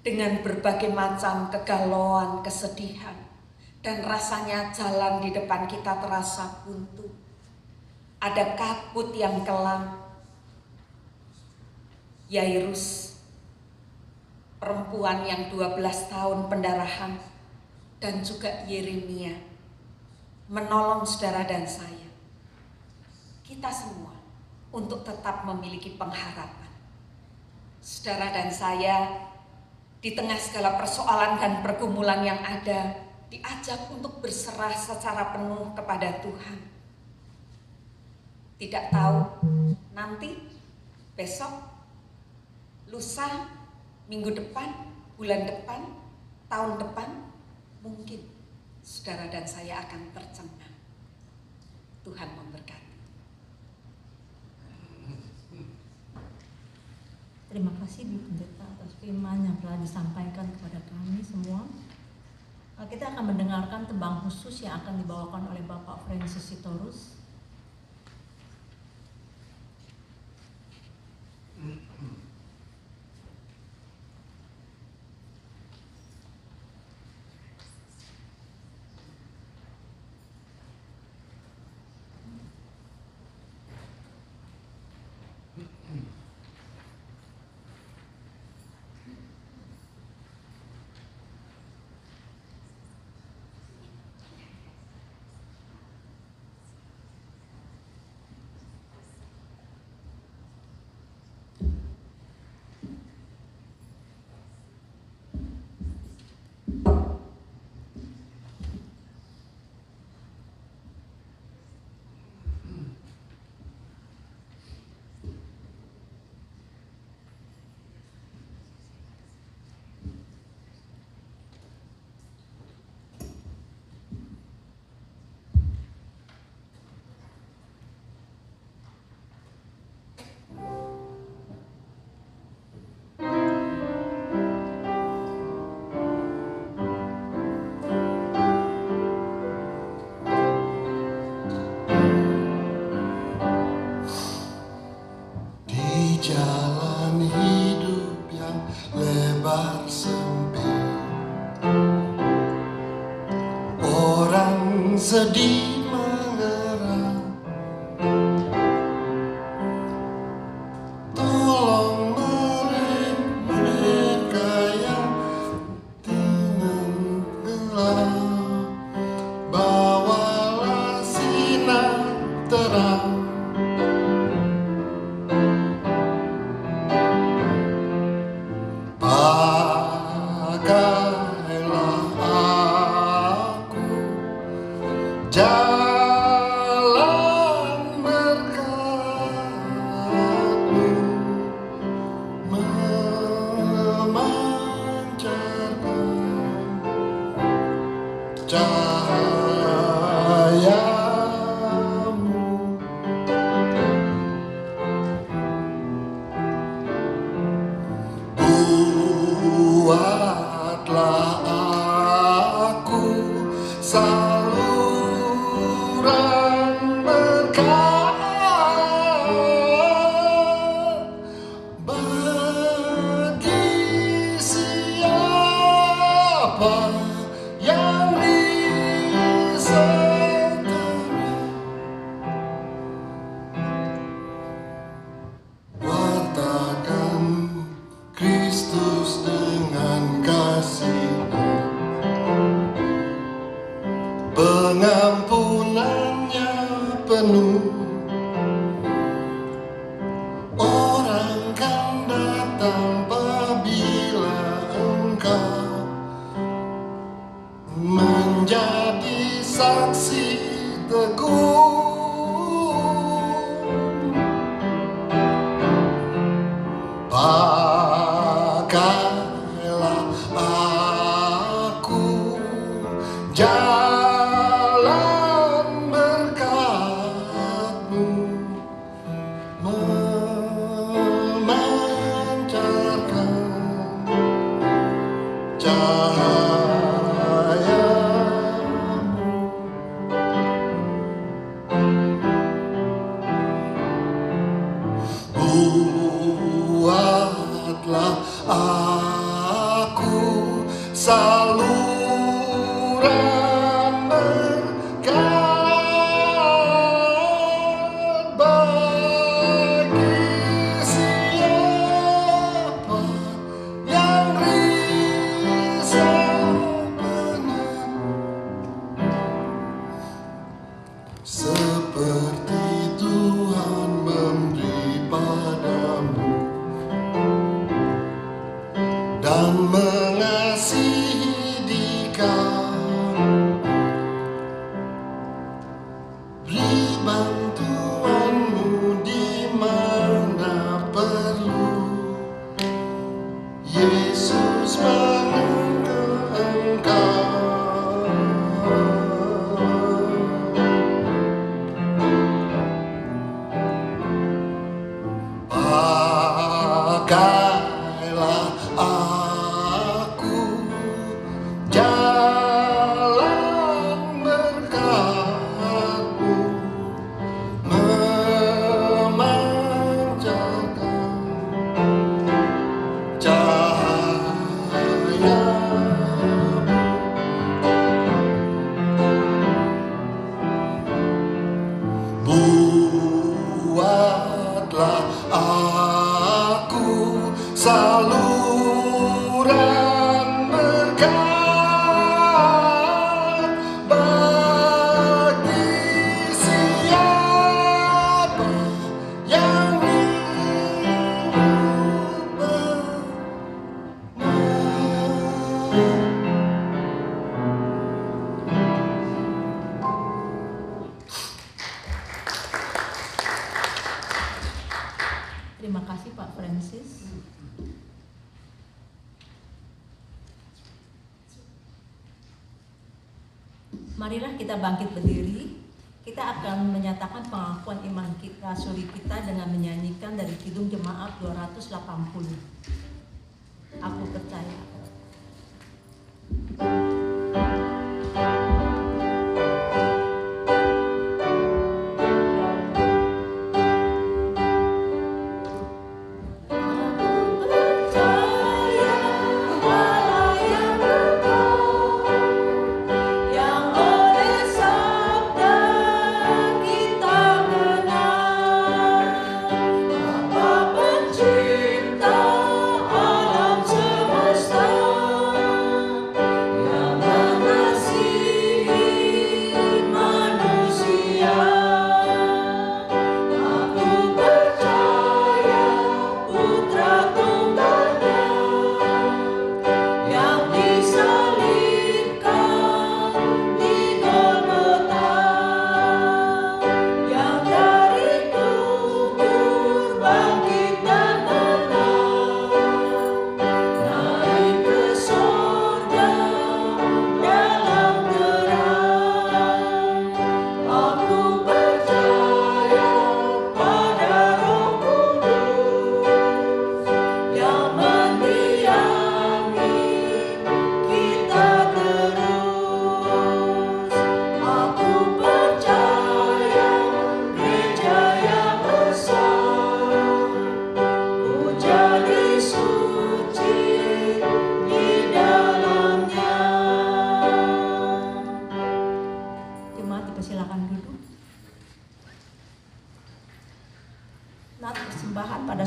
dengan berbagai macam kegalauan, kesedihan, dan rasanya jalan di depan kita terasa buntu, ada kabut yang kelam, Yairus, perempuan yang 12 tahun pendarahan, dan juga Yeremia menolong saudara dan saya, kita semua, untuk tetap memiliki pengharapan. Saudara dan saya di tengah segala persoalan dan pergumulan yang ada, diajak untuk berserah secara penuh kepada Tuhan. Tidak tahu nanti, besok, lusa, minggu depan, bulan depan, tahun depan, mungkin saudara dan saya akan tercengang. Tuhan memberkati. Terima kasih Bu Pendeta atas firman yang telah disampaikan kepada kami semua. Kita akan mendengarkan tembang khusus yang akan dibawakan oleh Bapak Francis Sitorus. Jalan hidup yang lebar sempit, orang sedih mengerang. Tolong mereka yang tenggelam, bawalah sinar terang. Pakailah aku jalan berkat-Mu, memancarkan cahaya-Mu. Buatlah aku saluran berkat bagi siapa yang disertai. Wartakan Kristus dengan kasih-Nya, pengampunannya penuh. Orang kan datang apabila engkau menjadi saksi teguh. Pakailah aku jalan berkat-Mu, memancarkan cahaya-Mu. Buatlah aku saluran berkat bagi siapa pakailah aku jalan berkat-Mu, memancarkan cahaya-Mu. Buatlah aku saluran berkat bagi siapa yang Terima kasih Pak Francis. Marilah kita bangkit berdiri. Kita akan menyatakan pengakuan iman kita, rasuli kita dengan menyanyikan dari Kidung Jemaat 280. Aku percaya.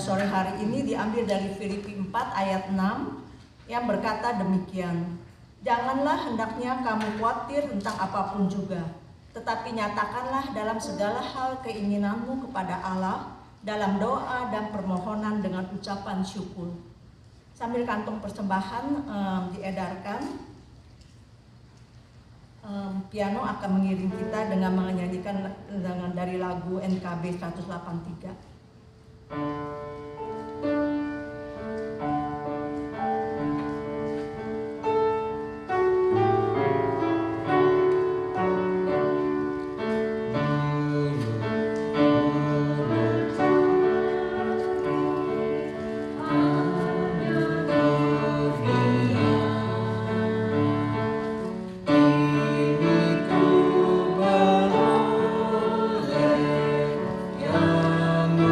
Sore hari ini diambil dari Filipi 4 ayat 6 yang berkata demikian. Janganlah hendaknya kamu khawatir tentang apapun juga, tetapi nyatakanlah dalam segala hal keinginanmu kepada Allah dalam doa dan permohonan dengan ucapan syukur. Sambil kantong persembahan diedarkan, piano akan mengiring kita dengan menyanyikan dengan dari lagu NKB 183. yang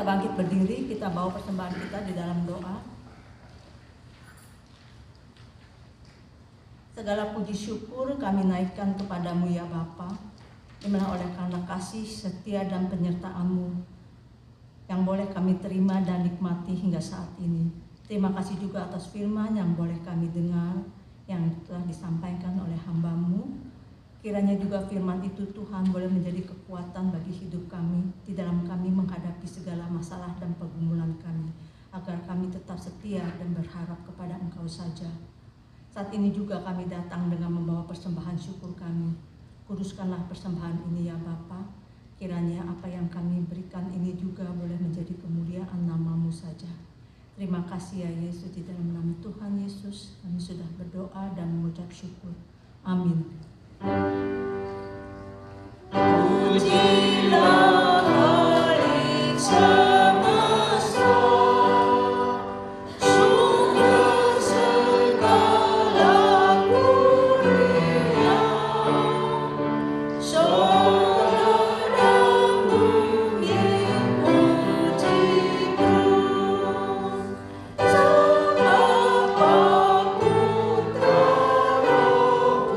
kita bangkit berdiri, kita bawa persembahan kita di dalam doa. Segala puji syukur kami naikkan kepadamu ya Bapa, dimana oleh karena kasih, setia, dan penyertaan-Mu yang boleh kami terima dan nikmati hingga saat ini. Terima kasih juga atas firman yang boleh kami dengar, yang telah disampaikan oleh hamba-Mu. Kiranya juga firman itu Tuhan boleh menjadi kekuatan bagi hidup kami, di dalam kami menghadapi segala masalah dan pergumulan kami, agar kami tetap setia dan berharap kepada Engkau saja. Saat ini juga kami datang dengan membawa persembahan syukur kami. Kuduskanlah persembahan ini ya Bapa. Kiranya apa yang kami berikan ini juga boleh menjadi kemuliaan nama-Mu saja. Terima kasih ya Yesus, di dalam nama Tuhan Yesus kami sudah berdoa dan mengucap syukur. Amin. Pujilah Khalik semesta, sumber segala kurnia, surga dan bumi puji Tuhan, Sang Bapa, Putra, Roh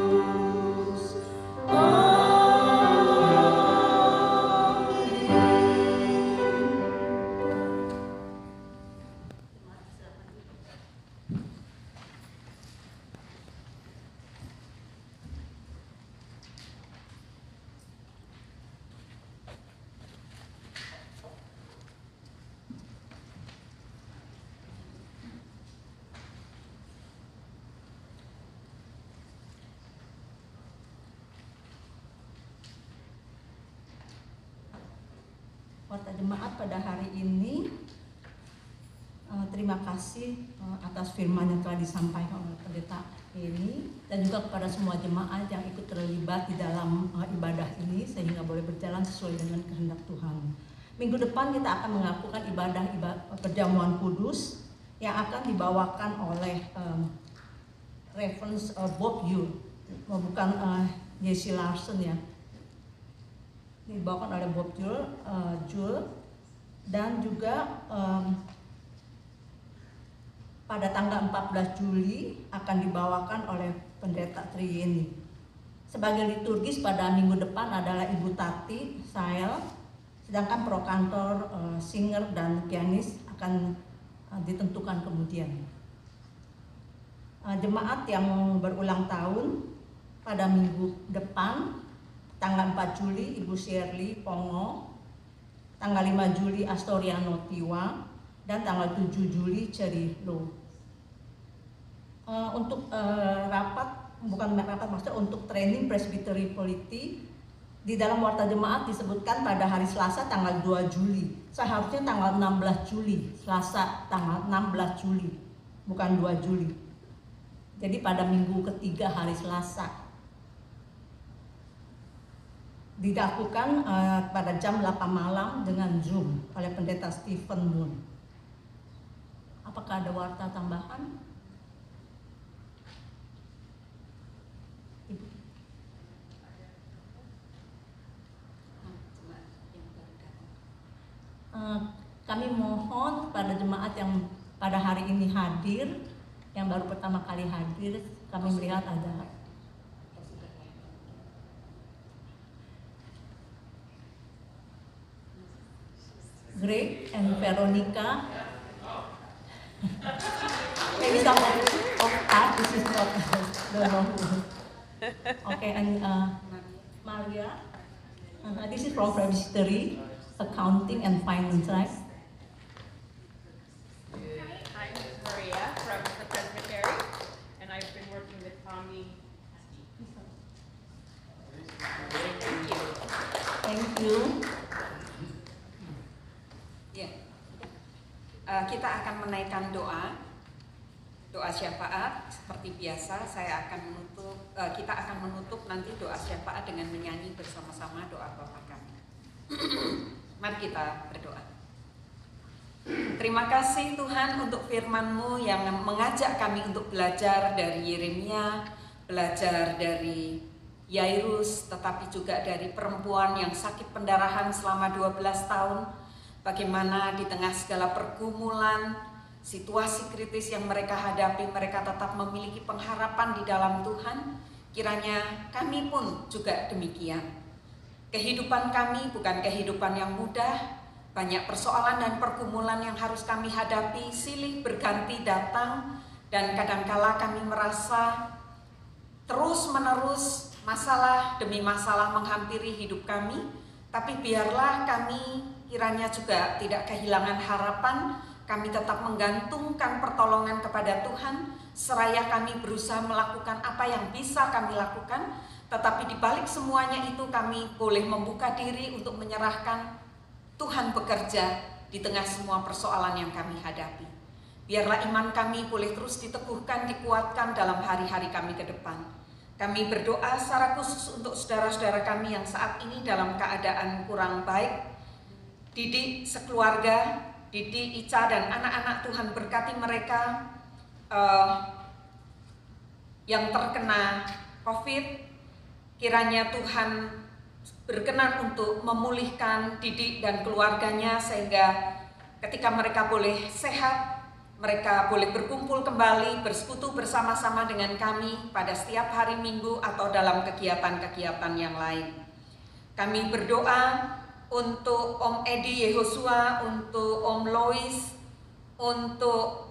Kudus. Amin. Warta jemaat pada hari ini, terima kasih atas firman yang telah disampaikan oleh pendeta ini, dan juga kepada semua jemaat yang ikut terlibat di dalam ibadah ini sehingga boleh berjalan sesuai dengan kehendak Tuhan. Minggu depan kita akan melakukan ibadah perjamuan kudus yang akan dibawakan oleh Reverend Bob Yule, bukan Jesse Larson ya. Dibawakan oleh Bob Jule, dan juga pada tanggal 14 Juli akan dibawakan oleh Pendeta Triyeni. Sebagai liturgis pada minggu depan adalah Ibu Tati Sael, sedangkan prokantor, singer, dan pianis akan ditentukan kemudian. Jemaat yang berulang tahun pada minggu depan, tanggal 4 Juli Ibu Shirley Pongo, tanggal 5 Juli Astoriano Tiwa, dan tanggal 7 Juli Cerilo. Untuk untuk training Presbytery Polity di dalam warta jemaat disebutkan pada hari Selasa tanggal 2 Juli. Seharusnya tanggal 16 Juli, Selasa tanggal 16 Juli, bukan 2 Juli. Jadi pada minggu ketiga hari Selasa. Dilakukan pada jam 8 malam dengan Zoom oleh Pendeta Stephen Moon. Apakah ada warta tambahan? Kami mohon pada jemaat yang pada hari ini hadir, yang baru pertama kali hadir, kami melihat ada Greg and Veronica. Maybe some of art, this is not, don't know who. Okay, and Maria. This is from Presbytery, Accounting and Finance, right? I'm Maria from the Presbytery, and I've been working with Tommy. Thank you. Thank you. Kita akan menaikkan doa syafaat seperti biasa. Kita akan menutup nanti doa syafaat dengan menyanyi bersama-sama doa Bapa kami. Mari kita berdoa. Terima kasih Tuhan untuk firman-Mu yang mengajak kami untuk belajar dari Yeremia, belajar dari Yairus, tetapi juga dari perempuan yang sakit pendarahan selama 12 tahun. Bagaimana di tengah segala pergumulan, situasi kritis yang mereka hadapi, mereka tetap memiliki pengharapan di dalam Tuhan. Kiranya kami pun juga demikian. Kehidupan kami bukan kehidupan yang mudah, banyak persoalan dan pergumulan yang harus kami hadapi, silih berganti datang, dan kadangkala kami merasa terus-menerus masalah demi masalah menghampiri hidup kami. Tapi biarlah kami kiranya juga tidak kehilangan harapan, kami tetap menggantungkan pertolongan kepada Tuhan, seraya kami berusaha melakukan apa yang bisa kami lakukan, tetapi di balik semuanya itu kami boleh membuka diri untuk menyerahkan Tuhan bekerja di tengah semua persoalan yang kami hadapi. Biarlah iman kami boleh terus diteguhkan, dikuatkan dalam hari-hari kami ke depan. Kami berdoa secara khusus untuk saudara-saudara kami yang saat ini dalam keadaan kurang baik. Didi sekeluarga, Didi, Ica, dan anak-anak, Tuhan berkati mereka yang terkena COVID. Kiranya Tuhan berkenan untuk memulihkan Didi dan keluarganya sehingga ketika mereka boleh sehat, mereka boleh berkumpul kembali, bersekutu bersama-sama dengan kami pada setiap hari Minggu atau dalam kegiatan-kegiatan yang lain. Kami berdoa untuk Om Edi Yehosua, untuk Om Lois, untuk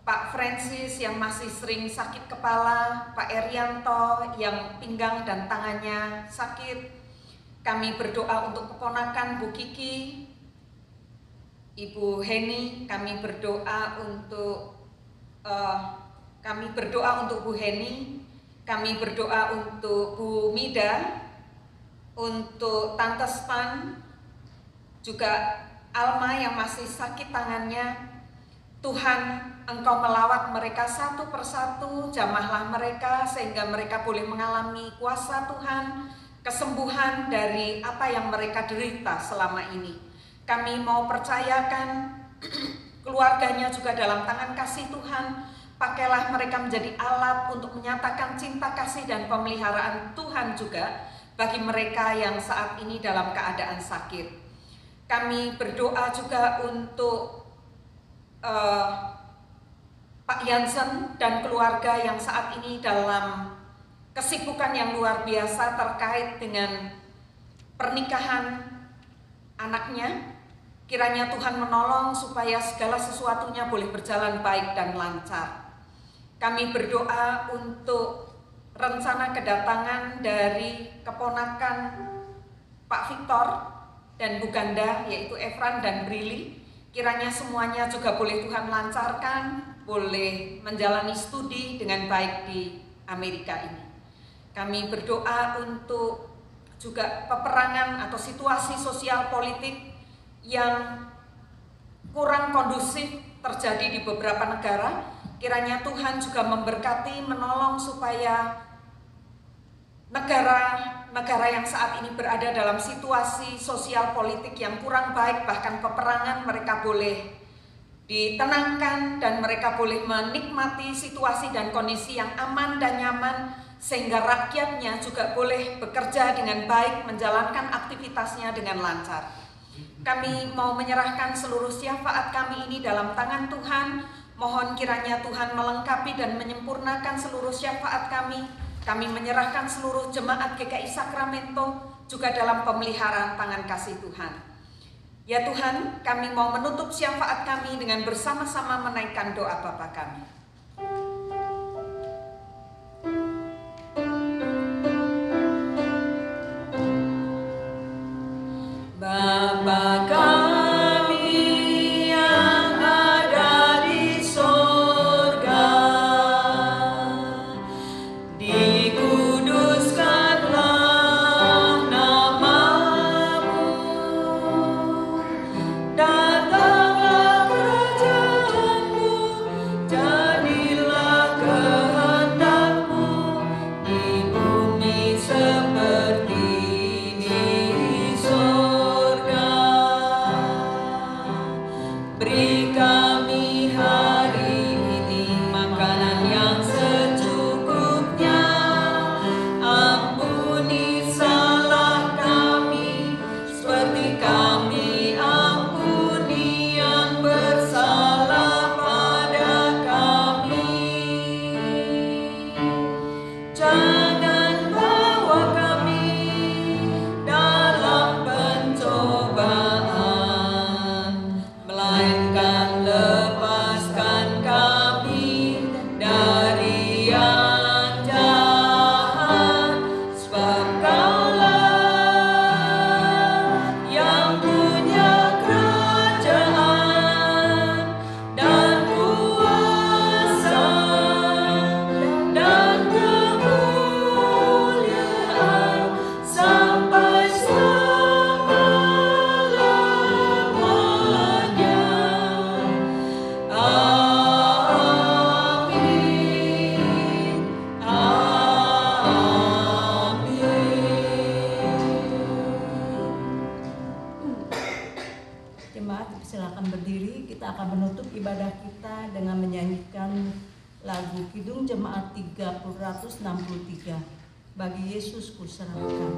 Pak Francis yang masih sering sakit kepala, Pak Erianto yang pinggang dan tangannya sakit. Kami berdoa untuk keponakan Bu Kiki, Ibu Heni. Kami berdoa untuk Bu Heni. Kami berdoa untuk Bu Mida, untuk Tante Stan, juga Alma yang masih sakit tangannya. Tuhan, Engkau melawat mereka satu persatu, jamahlah mereka sehingga mereka boleh mengalami kuasa Tuhan, kesembuhan dari apa yang mereka derita selama ini. Kami mau percayakan keluarganya juga dalam tangan kasih Tuhan. Pakailah mereka menjadi alat untuk menyatakan cinta kasih dan pemeliharaan Tuhan juga bagi mereka yang saat ini dalam keadaan sakit. Kami berdoa juga untuk Pak Jansen dan keluarga yang saat ini dalam kesibukan yang luar biasa terkait dengan pernikahan anaknya. Kiranya Tuhan menolong supaya segala sesuatunya boleh berjalan baik dan lancar. Kami berdoa untuk rencana kedatangan dari keponakan Pak Victor dan Bu Ganda, yaitu Efran dan Brili. Kiranya semuanya juga boleh Tuhan lancarkan, boleh menjalani studi dengan baik di Amerika ini. Kami berdoa untuk juga peperangan atau situasi sosial politik yang kurang kondusif terjadi di beberapa negara. Kiranya Tuhan juga memberkati, menolong supaya negara yang saat ini berada dalam situasi sosial politik yang kurang baik, bahkan peperangan, mereka boleh ditenangkan dan mereka boleh menikmati situasi dan kondisi yang aman dan nyaman, sehingga rakyatnya juga boleh bekerja dengan baik, menjalankan aktivitasnya dengan lancar. Kami mau menyerahkan seluruh syafaat kami ini dalam tangan Tuhan. Mohon kiranya Tuhan melengkapi dan menyempurnakan seluruh syafaat kami. Kami menyerahkan seluruh jemaat GKI Sacramento juga dalam pemeliharaan tangan kasih Tuhan. Ya Tuhan, kami mau menutup syafaat kami dengan bersama-sama menaikkan doa Bapa kami. Bapa kami yang ada di sorga, dikuduskanlah namamu, datanglah kerajaanmu, jadilah kehendakmu di bumi seperti di sorga. bermanfaat, silakan berdiri. Kita akan menutup ibadah kita dengan menyanyikan lagu Kidung Jemaat 363, Bagi Yesus Kuserahkan.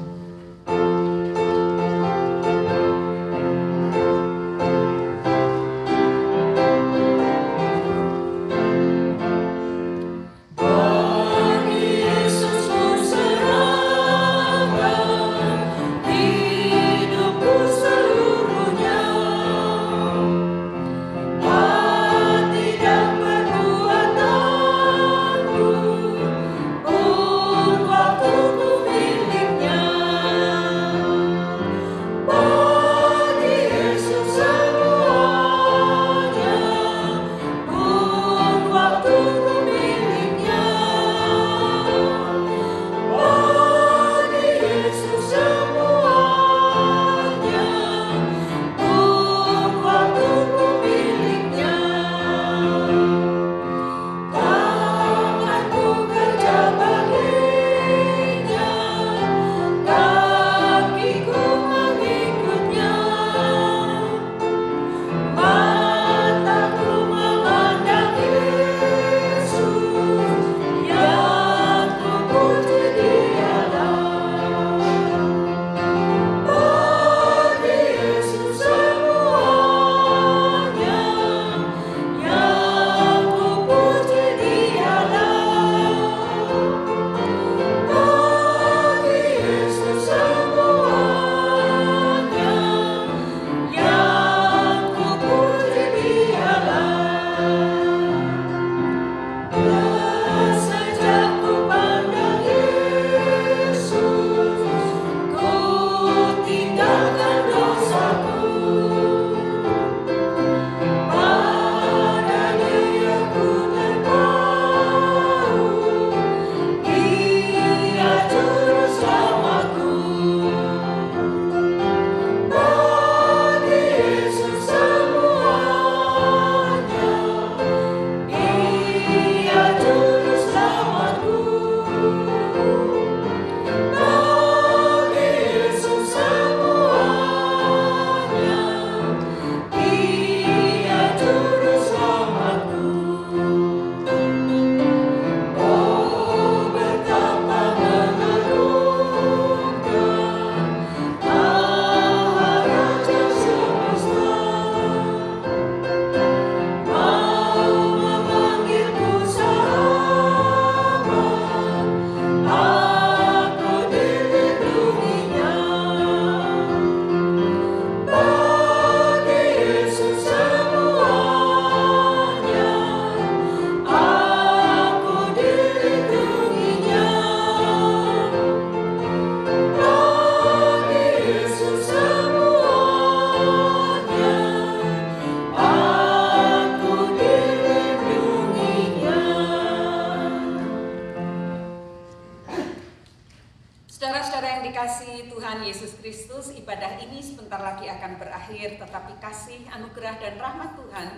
Saudara-saudara yang dikasihi Tuhan Yesus Kristus, ibadah ini sebentar lagi akan berakhir, tetapi kasih, anugerah, dan rahmat Tuhan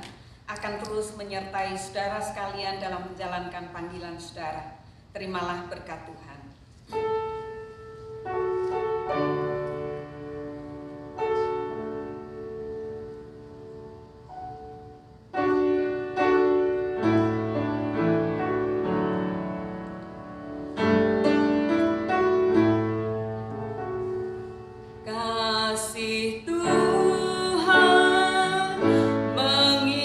akan terus menyertai saudara sekalian dalam menjalankan panggilan saudara. Terimalah berkat Tuhan. Kasih Tuhan mengiringimu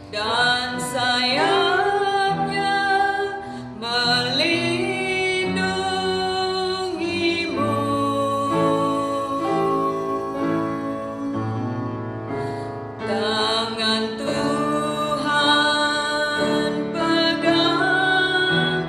dan sayapnya melindungimu. Tangan Tuhan pegang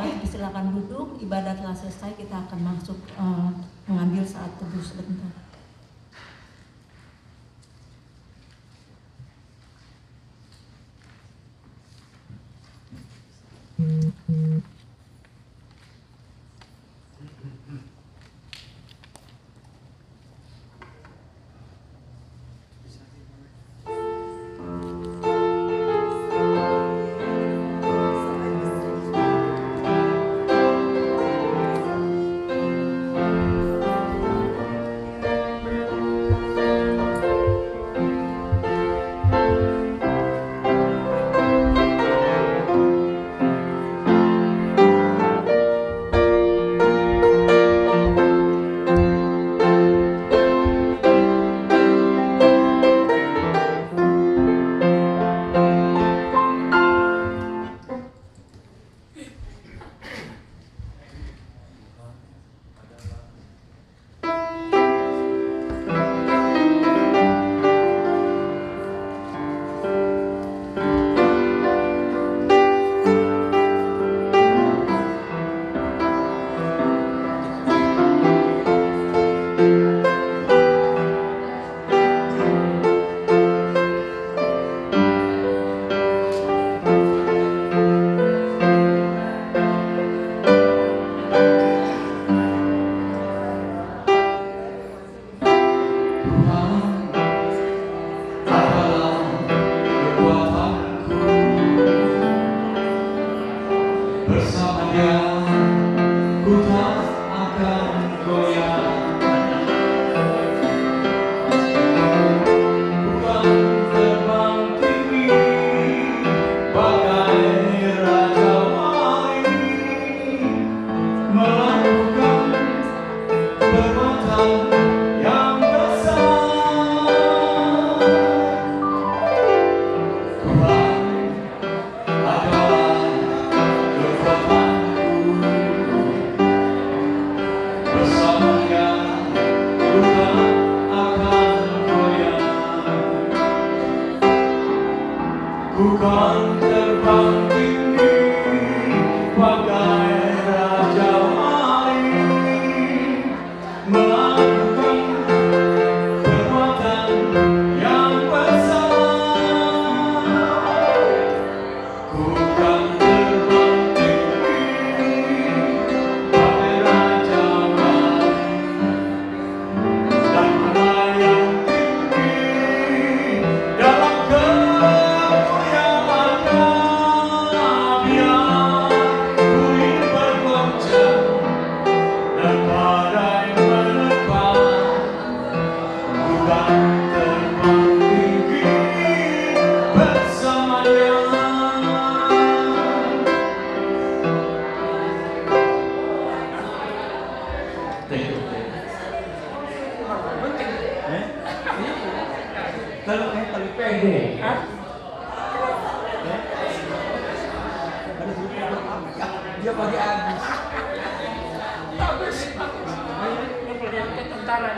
Mari silakan duduk, ibadah telah selesai, kita akan masuk mengambil saat teduh sebentar. Dia pakai Agus. Bagus. Tentara